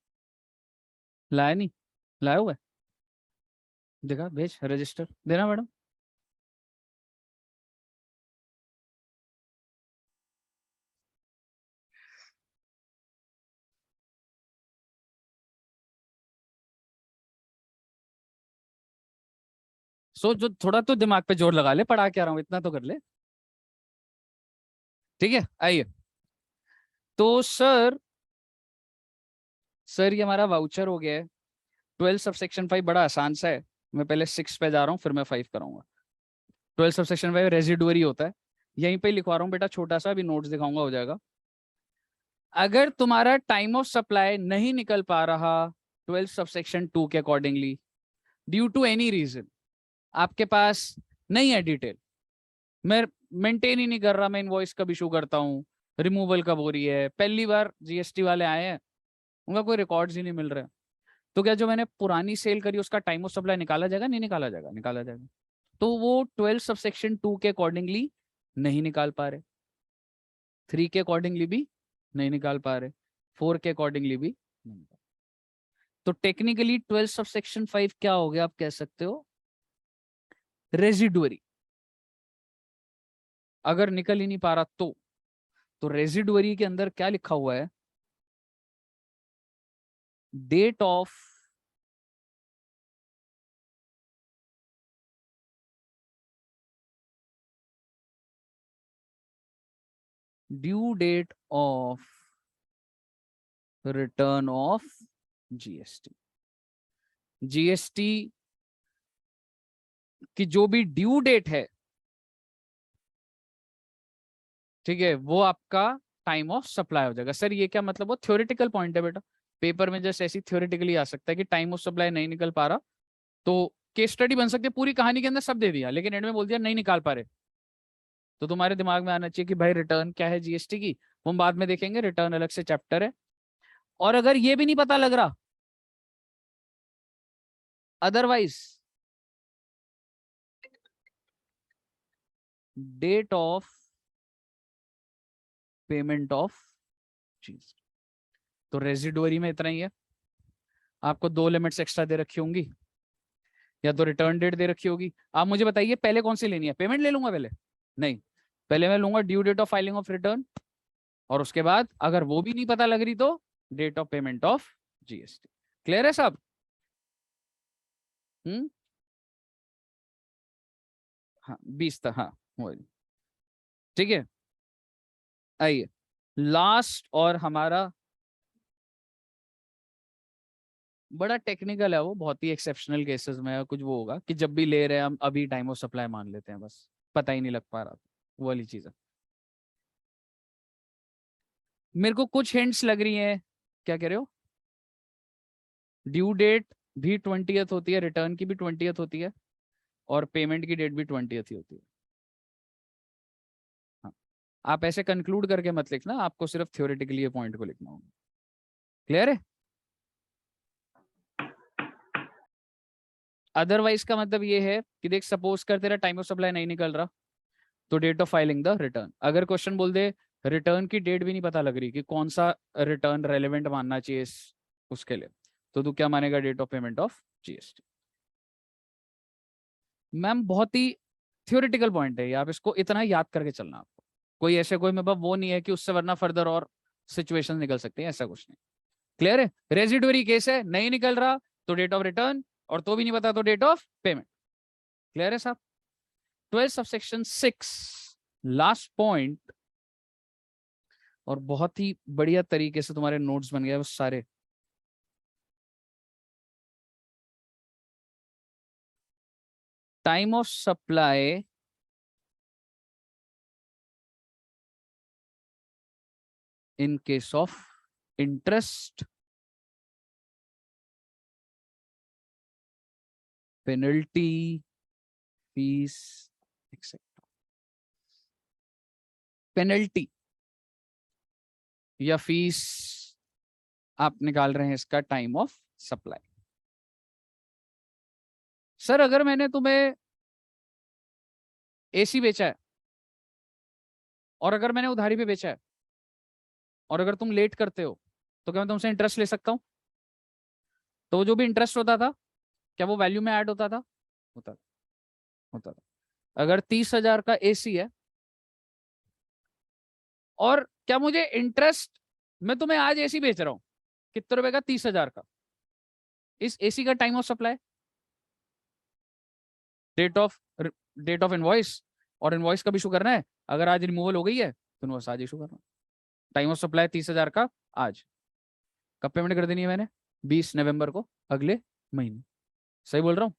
लाया नहीं? लाया हुआ है? दिखा, भेज, रजिस्टर देना मैडम। सो जो थोड़ा तो दिमाग पे जोर लगा ले, पढ़ा क्या रहा हूँ इतना तो कर ले। ठीक है, आइए। तो सर ये हमारा वाउचर हो गया है। 12 सब सेक्शन 5 बड़ा आसान सा है। मैं पहले 6 पे जा रहा हूँ, फिर मैं 5 करूंगा। 12 सब सेक्शन 5 रेजिडुअरी होता है। यहीं पे लिखवा रहा हूँ बेटा, छोटा सा, अभी नोट्स दिखाऊंगा, हो जाएगा। अगर तुम्हारा टाइम ऑफ सप्लाई नहीं निकल पा रहा 12 सब सेक्शन 2 के accordingly, due to any reason, आपके पास नहीं है डिटेल, मैं मेंटेन ही नहीं कर रहा, मैं इनवॉइस कब इशू करता हूँ, रिमूवल कब हो रही है, पहली बार जीएसटी वाले आए हैं, उनका कोई रिकॉर्ड्स ही नहीं मिल रहा है, तो क्या जो मैंने पुरानी सेल करी उसका टाइम ऑफ सप्लाई निकाला जाएगा? नहीं निकाला जाएगा? निकाला जाएगा। तो वो 12 सबसेक्शन 2 के अकॉर्डिंगली नहीं निकाल पा रहे, 3 के अकॉर्डिंगली भी नहीं निकाल पा रहे, 4 के अकॉर्डिंगली भी नहीं निकाल। तो टेक्निकली 12 सबसेक्शन 5 क्या हो गया, आप कह सकते हो रेजिडुअरी। अगर निकल ही नहीं पा रहा तो रेजिडुअरी के अंदर क्या लिखा हुआ है? Date of due date of return of GST. GST की जो भी ड्यू डेट है, ठीक है, वो आपका टाइम ऑफ सप्लाई हो जाएगा। सर ये क्या मतलब? वो थ्योरेटिकल पॉइंट है बेटा, पेपर में जस्ट ऐसी थ्योरेटिकली आ सकता है कि टाइम ऑफ सप्लाई नहीं निकल पा रहा, तो केस स्टडी बन सकती है, पूरी कहानी के अंदर सब दे दिया, लेकिन एंड में बोल दिया नहीं निकाल पा रहे। तो तुम्हारे दिमाग में आना चाहिए कि भाई रिटर्न क्या है जीएसटी की, वो हम बाद में देखेंगे, रिटर्न अलग से चैप्टर है। और अगर ये भी नहीं पता लग रहा, otherwise date of payment of चीज, तो रेजिडुअरी में इतना ही है। आपको 2 लिमिट्स एक्स्ट्रा दे रखी होंगी, या तो रिटर्न डेट दे रखी होगी। आप मुझे बताइए पहले कौन सी लेनी है, पेमेंट ले लूंगा पहले? नहीं, पहले मैं लूंगा due date of filing of return, और उसके बाद अगर वो भी नहीं पता लग रही तो date of payment of GST. Clear है सब? हाँ 20 तक, हाँ वही। ठीक है, आइए लास्ट, और हमारा बड़ा टेक्निकल है, वो बहुत ही एक्सेप्शनल केसेस में कुछ वो होगा कि जब भी ले रहे हैं हम अभी टाइम ऑफ सप्लाई मान लेते हैं, बस पता ही नहीं लग पा रहा, वो वाली चीज है। मेरे को कुछ हिंट्स लग रही हैं, क्या कह रहे हो? ड्यू डेट भी 20th होती है, रिटर्न की भी 20th होती है, और पेमेंट की डेट भी 20th ही होती है। हाँ, आप ऐसे कंक्लूड करके मत लिखना, आपको सिर्फ थ्योरेटिकली ये पॉइंट को लिखना होगा। क्लियर है? अदरवाइज का मतलब ये है कि देख, सपोज कर तेरा टाइम ऑफ सप्लाई नहीं निकल रहा, तो date of filing the return. अगर क्वेश्चन बोल दे रिटर्न की डेट भी नहीं पता लग रही कि कौन सा रिटर्न रेलेवेंट मानना चाहिए उसके लिए, तो तू क्या मानेगा? Date of payment of GST. Ma'am बहुत ही थ्योरेटिकल पॉइंट है ये, आप इसको इतना ही याद करके चलना आपको। कोई ऐसे कोई मेरे पास वो नहीं है कि उससे वरना फर्दर और सिचुएशन निकल सकती है, ऐसा कुछ नहीं। क्लियर है? रेजिडुअरी केस है, नहीं निकल रहा तो डेट ऑफ रिटर्न, और तो भी नहीं पता तो डेट ऑफ पेमेंट। क्लियर है साहब? 12 सबसेक्शन 6 लास्ट पॉइंट, और बहुत ही बढ़िया तरीके से तुम्हारे नोट्स बन गए वो सारे। Time of supply in case of interest, penalty, fees, etc. Penalty या फीस आप निकाल रहे हैं इसका टाइम ऑफ सप्लाई। सर अगर मैंने तुम्हें एसी बेचा है, और अगर मैंने उधारी पे बेचा है, और अगर तुम लेट करते हो, तो क्या मैं तुमसे इंटरेस्ट ले सकता हूं? तो वो जो भी इंटरेस्ट होता था, क्या वो वैल्यू में ऐड होता था? होता था। अगर 30,000 का एसी है, और क्या मुझे इंटरेस्ट, मैं तुम्हें आज एसी बेच रहा हूं कितने रुपए का? 30,000 का। इस एसी का time of supply date of invoice, और इनवॉइस कब इशू करना है? अगर आज रिमूवल हो गई है तो इनवॉइस आज इशू करना। टाइम ऑफ सप्लाई 30,000 का आज। कब पेमेंट कर देनी है मैंने? 20 नवंबर को, अगले महीने। सही बोल रहा हूं?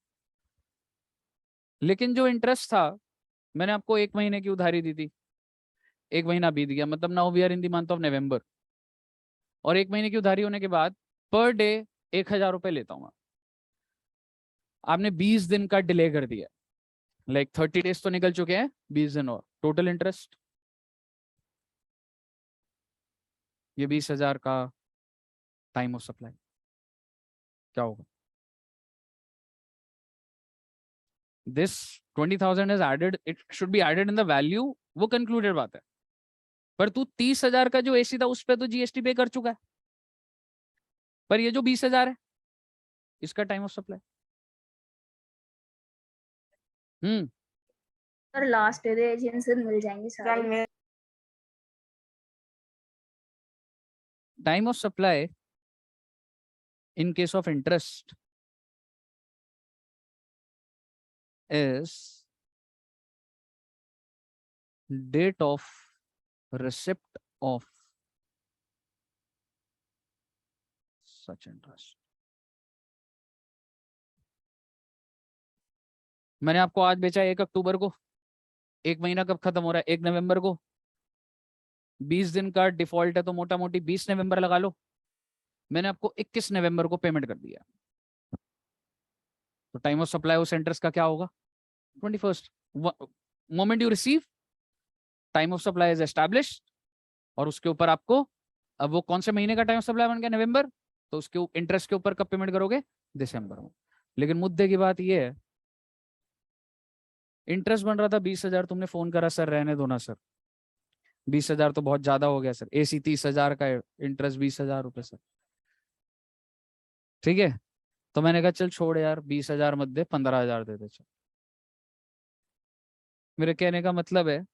लेकिन जो इंटरेस्ट था, मैंने आपको 1 महीने की उधारी दी थी, 1 महीना बीत गया, मतलब now we are in the month of November, और 1 महीने की उधारी होने के बाद पर डे 1,000 रुपए लेता हूं। आपने 20 दिन का डिले कर दिया, लाइक 30 डेज तो निकल चुके हैं, 20 दिन और टोटल इंटरेस्ट, ये 20,000 का टाइम ऑफ सप्लाई क्या होगा? This 20,000 is added, it should be added in the value, वो कंक्लूडेड बात है। पर तू 30,000 का जो एसी था उस पर तो जीएसटी पे कर चुका है, पर ये जो 20,000 है इसका time of supply. Sir last day agency मिल जाएंगे सारे। Time of supply in case of interest is date of receipt of such interest। मैंने आपको आज बेचा 1 अक्टूबर को, 1 महीना कब खत्म हो रहा है? 1 नवंबर को। 20 दिन का डिफॉल्ट है तो मोटा मोटी 20 नवंबर लगा लो। मैंने आपको 21 नवंबर को पेमेंट कर दिया, तो टाइम ऑफ सप्लाई उस इंटरेस्ट का क्या होगा? 21st moment you receive, time of supply is established, और उसके ऊपर आपको, अब वो कौन से महीने का टाइम ऑफ सप्लाई बन गया? नवंबर, तो उसके इंटरेस्ट के ऊपर कब पेमेंट करोगे? दिसंबर में। लेकिन मुद्दे की बात ये है, इंटरेस्ट बन रहा था 20,000, तुमने फोन करा सर रहने दो ना सर, 20,000 तो बहुत ज्यादा हो गया सर, एसी 30,000 का, इंटरेस्ट 20,000 रुपए सर। ठीक है, तो मैंने कहा चल छोड़ यार, 20,000 मत दे, 15,000 दे दे चल। मेरे कहने का मतलब है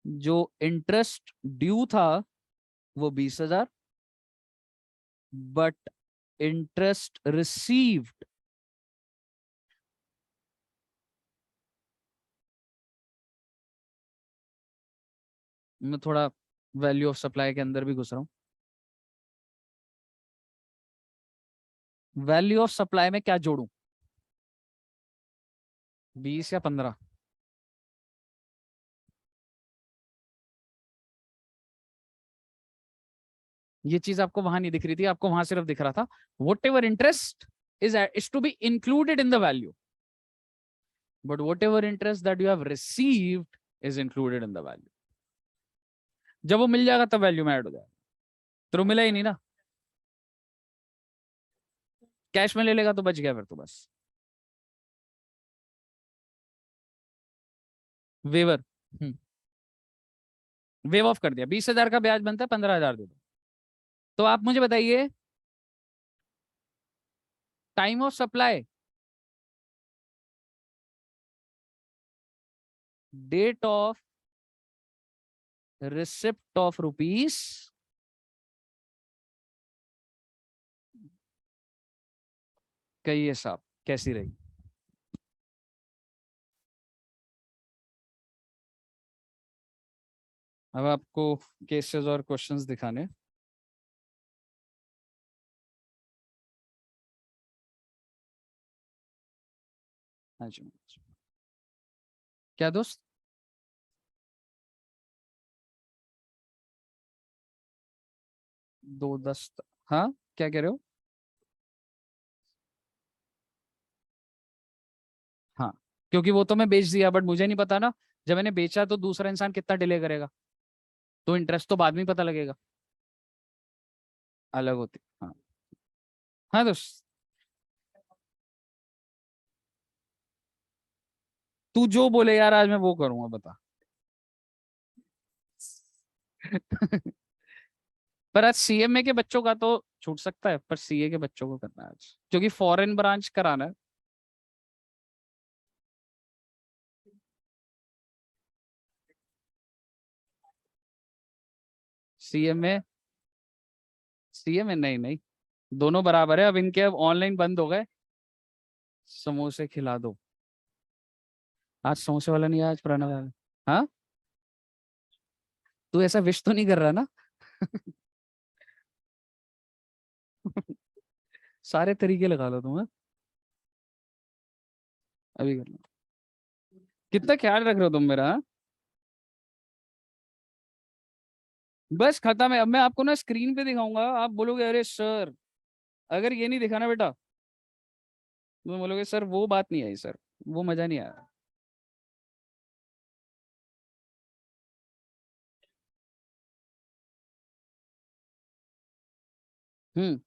जो इंटरेस्ट ड्यू था वो 20,000, बट इंटरेस्ट रिसीव्ड मैं थोड़ा वैल्यू ऑफ सप्लाई के अंदर भी घुस रहा हूं। वैल्यू ऑफ सप्लाई में क्या जोड़ूं, 20 या 15? ये चीज आपको वहां नहीं दिख रही थी, आपको वहां सिर्फ दिख रहा था what ever interest is to be included in the value, but whatever interest that you have received is included in the value. जब वो मिल जाएगा तब वैल्यू में ऐड हो जाएगा, तो मिला ही नहीं ना, कैश में ले लेगा तो बच गया फिर तो बस। वेवर वेव ऑफ कर दिया, 20,000 का ब्याज बनता है, 15,000 दे दो। तो आप मुझे बताइए time of supply, date of receipt of rupees, कहिए साहब कैसी रही? अब आपको केसेस और क्वेश्चंस दिखाने। हाँ जी, क्या दोस्त? दो दस, हाँ क्या कह रहे हो? हाँ, क्योंकि वो तो मैं बेच दिया, बट मुझे नहीं पता ना जब मैंने बेचा तो दूसरा इंसान कितना डिले करेगा, तो इंटरेस्ट तो बाद में पता लगेगा, अलग होती। हाँ हाँ दोस्त, तू जो बोले यार आज मैं वो करूंगा, बता। पर आज सीएमए के बच्चों का तो छूट सकता है, पर सीए के बच्चों को करना है आज, क्योंकि फॉरेन ब्रांच कराना है। सीएमए सीएमए नहीं नहीं, दोनों बराबर है। अब इनके अब ऑनलाइन बंद हो गए, समोसे खिला दो। आज समोसे वाला नहीं है, आज पुराना वाला। हाँ, तू ऐसा विश तो नहीं कर रहा ना? सारे तरीके लगा लो तुम, हाँ? अभी कर लो। कितना ख्याल रख रहे हो तुम मेरा, हाँ? बस खत्म है। अब मैं आपको ना स्क्रीन पे दिखाऊंगा, आप बोलोगे अरे सर, अगर ये नहीं दिखाना बेटा तो बोलोगे सर वो बात नहीं आई सर, वो मजा नहीं आया।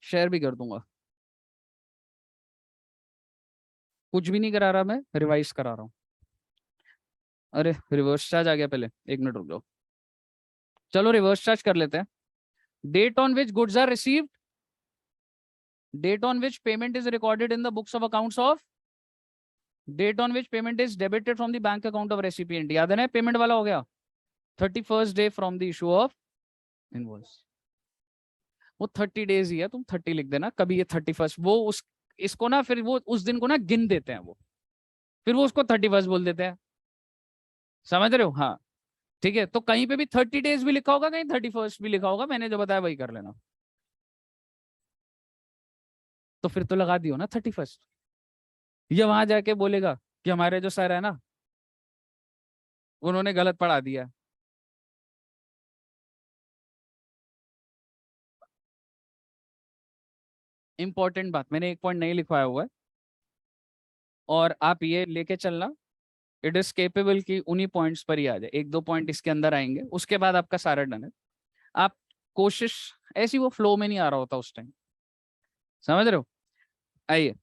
शेयर भी कर दूंगा। कुछ भी नहीं करा रहा, मैं रिवाइज करा रहा हूँ। अरे रिवर्स चार्ज आ गया, पहले 1 मिनट रुक जाओ। चलो रिवर्स चार्ज कर लेते हैं। Date on which goods are received, date on which payment is recorded in the books of accounts of, date on which payment is debited from the bank account of recipient. याद है ना, payment वाला हो गया 31st day from the issue of invoice. वो 30 days ही है, तुम 30 लिख देना, कभी ये 31st, वो उस इसको ना फिर वो उस दिन को ना गिन देते हैं वो, फिर वो उसको 31st बोल देते हैं, समझ रहे हो? हाँ ठीक है, तो कहीं पे भी 30 डेज भी लिखा होगा, कहीं 31st भी लिखा होगा, मैंने जो बताया वही कर लेना। तो फिर तो लगा दियो ना 31st। ये वहां जाके बोलेगा कि हमारे जो सर है ना उन्होंने गलत पढ़ा दिया। इंपॉर्टेंट बात, मैंने एक पॉइंट नहीं लिखवाया हुआ है, और आप ये लेके चलना, इट इज केपेबल कि उन्हीं पॉइंट्स पर ही आ जाए, 1-2 पॉइंट इसके अंदर आएंगे, उसके बाद आपका सारा डन है। आप कोशिश, ऐसी वो फ्लो में नहीं आ रहा होता उस टाइम, समझ रहे हो? आइए,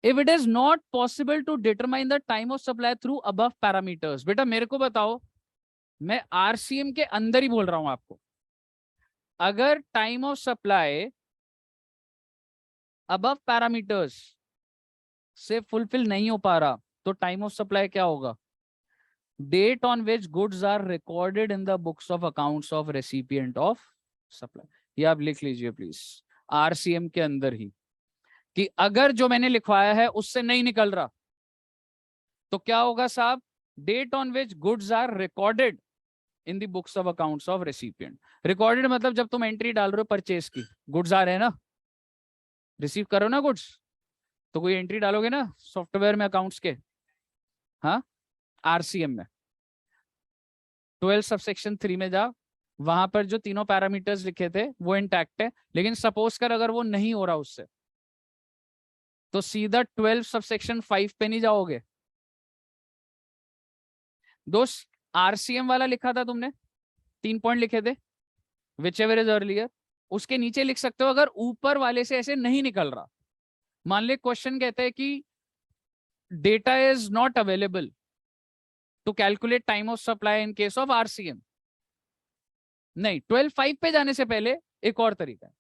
if it is not possible to determine the time of supply through above parameters. बेटा मेरे को बताओ, मैं आरसीएम के अंदर ही बोल रहा हूं आपको, अगर time of supply above parameters से फुलफिल नहीं हो पा रहा तो टाइम ऑफ सप्लाई क्या होगा? Date on which goods are recorded in the books of accounts of recipient of supply. ये आप लिख लीजिए प्लीज आरसीएम के अंदर ही, कि अगर जो मैंने लिखवाया है उससे नहीं निकल रहा तो क्या होगा साहब? Date on which goods are recorded in the books of accounts of recipient. Recorded मतलब जब तुम एंट्री डाल रहे हो परचेज की, गुड्स आ रहे हैं ना, रिसीव करो ना गुड्स, तो कोई एंट्री डालोगे ना सॉफ्टवेयर में अकाउंट्स के, हाँ, आरसीएम में 12 सबसेक्शन 3 में जा, वहां पर जो तीनों पैरामीटर्स लिखे थे वो इंटैक्ट है। लेकिन सपोज कर अगर वो नहीं हो रहा उससे, तो सीधा 12 सबसेक्शन 5 पे नहीं जाओगे दोस्त। आरसीएम वाला लिखा था तुमने, 3 पॉइंट लिखे थे, विच एवर इज अर्लियर, उसके नीचे लिख सकते हो अगर ऊपर वाले से ऐसे नहीं निकल रहा। मान ले क्वेश्चन कहते हैं कि data is not available to calculate time of supply in case of RCM. नहीं, 12.5 पे जाने से पहले एक और तरीका है,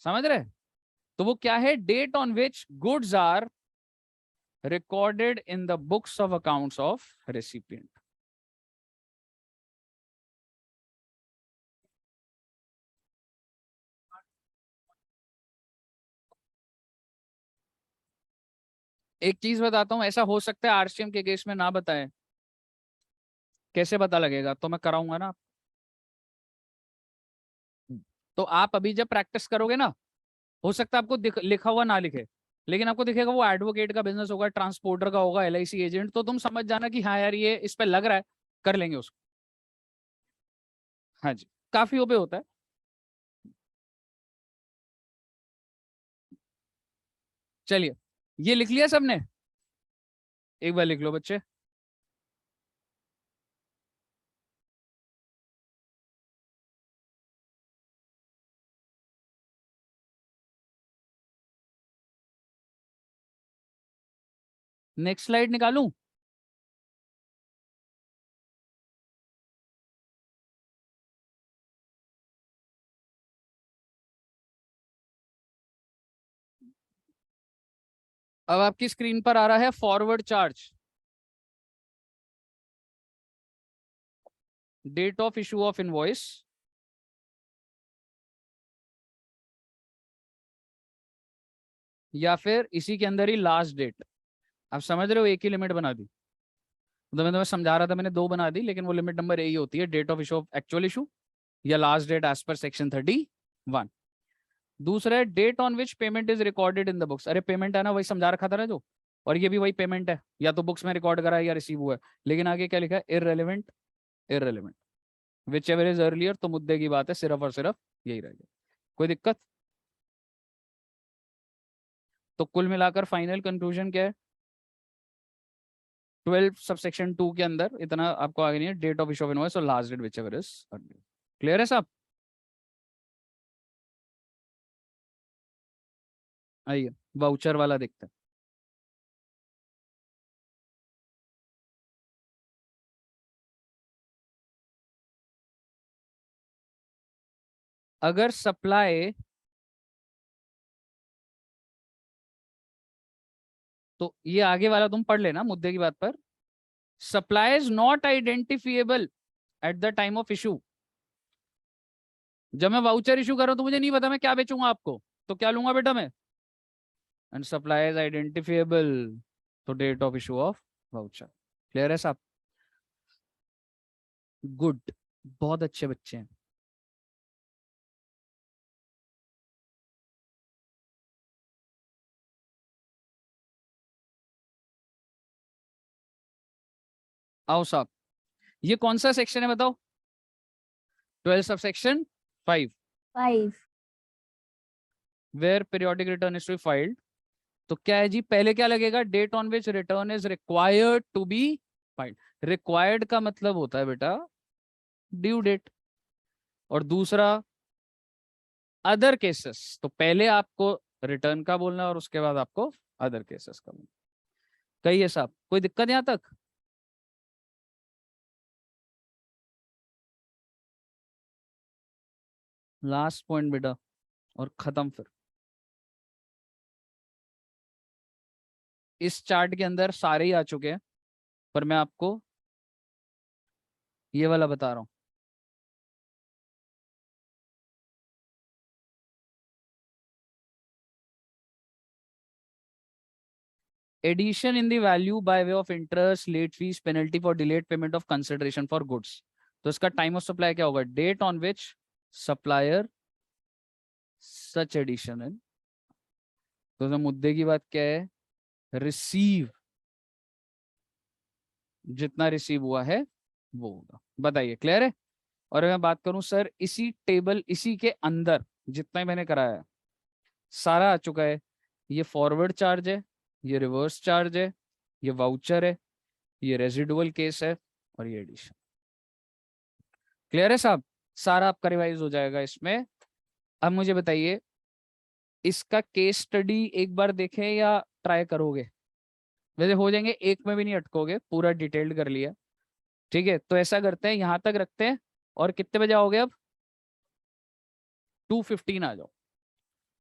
समझ रहे? तो वो क्या है? Date on which goods are recorded in the books of accounts of recipient. एक चीज बताता हूं, ऐसा हो सकता है आरसीएम के केस में ना बताएं, कैसे पता लगेगा? तो मैं कराऊंगा ना। तो आप अभी जब प्रैक्टिस करोगे ना, हो सकता है आपको लिखा हुआ ना लिखे, लेकिन आपको दिखेगा वो एडवोकेट का बिजनेस होगा, ट्रांसपोर्टर का होगा, एलआईसी एजेंट, तो तुम समझ जाना कि हाँ यार ये इस पे लग रहा है, कर लेंगे उसको। हाँ जी, काफी पे होता है। चलिए, ये लिख लिया सबने? एक बार लिख लो बच्चे। नेक्स्ट स्लाइड निकालूं? अब आपकी स्क्रीन पर आ रहा है forward charge, date of issue of invoice, या फिर इसी के अंदर ही लास्ट डेट। आप समझ रहे हो, एक ही लिमिट बना दी। तो मैं तुम्हें समझा रहा था, मैंने 2 बना दी, लेकिन वो लिमिट नंबर यही होती है, date of issue of actual issue या last date as per section 31। दूसरा है date on which payment is recorded in the books. अरे पेमेंट है ना, वही समझा रखा था ना जो, और ये भी वही पेमेंट है, या तो बुक्स में रिकॉर्ड करा है या रिसीव हुआ है। लेकिन आगे क्या लिखा है? Irrelevant, irrelevant, which ever is earlier, तो मुद्दे की बात है, सिर्फ और सिर्फ यही रहेगा। कोई दिक्कत? तो कुल मिलाकर फाइनल कंक्लूजन क्या है? 12 सबसेक्शन 2 के अंदर इतना आपको आगे नहीं है, date of issue of invoice और last date whichever is earlier. Clear है साहब? आइए वाउचर वाला देखते हैं। अगर सप्लाई, तो ये आगे वाला तुम पढ़ लेना मुद्दे की बात पर। Supply is not identifiable at the time of issue. जब मैं वाउचर इशू कर रहा हूं तो मुझे नहीं पता मैं क्या बेचूंगा आपको, तो क्या लूंगा बेटा मैं? एंड सप्लाई इज आइडेंटिफिएबल, तो date of issue of voucher. Clear है साहब? गुड, बहुत अच्छे बच्चे हैं। आओ साहब, ये कौन सा सेक्शन है बताओ? 12 sub section 5, 5 where periodic return is to be filed. तो क्या है जी? पहले क्या लगेगा? Date on which return is required to be filed. Required का मतलब होता है बेटा ड्यू डेट। और दूसरा अदर केसेस, तो पहले आपको रिटर्न का बोलना है और उसके बाद आपको अदर केसेस का बोलना। कही है साहब? कोई दिक्कत यहां तक? लास्ट पॉइंट बेटा और खत्म फिर। इस चार्ट के अंदर सारे ही आ चुके हैं, पर मैं आपको ये वाला बता रहा हूं। Addition in the value by way of interest, late fees, penalty for delayed payment of consideration for goods. तो इसका टाइम ऑफ सप्लाई क्या होगा? Date on which supplier such addition है। तो इसमें मुद्दे की बात क्या है? रिसीव, जितना रिसीव हुआ है वो होगा। बताइए, क्लियर है? और मैं बात करूं सर, इसी टेबल, इसी के अंदर जितना ही मैंने कराया है सारा आ चुका है। ये फॉरवर्ड चार्ज है, ये रिवर्स चार्ज है, ये वाउचर है, ये रेजिडुअल केस है, और ये एडिशन। क्लियर है साहब? सारा आपका रिवाइज हो जाएगा इसमें। अब मुझे बताइए, इसका केस स्टडी एक बार देखें या ट्राई करोगे? वैसे हो जाएंगे, एक में भी नहीं अटकोगे, पूरा डिटेल्ड कर लिया। ठीक है, तो ऐसा करते हैं, यहां तक रखते हैं। और कितने बजे आओगे अब? 2:15 आ जाओ।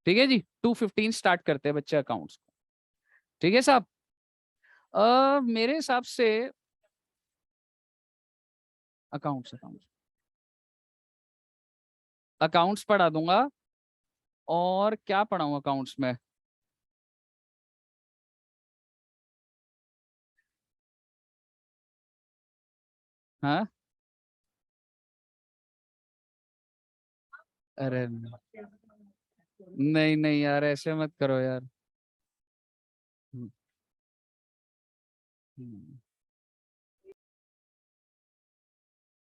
ठीक है जी, 2:15 स्टार्ट करते हैं बच्चे अकाउंट्स को। ठीक है साहब? मेरे हिसाब से अकाउंट्स अकाउंट्स अकाउंट्स पढ़ा दूंगा। और क्या पढ़ाऊं अकाउंट्स में? हाँ, अरे नहीं नहीं यार, ऐसे मत करो यार। हम्म, हम्म।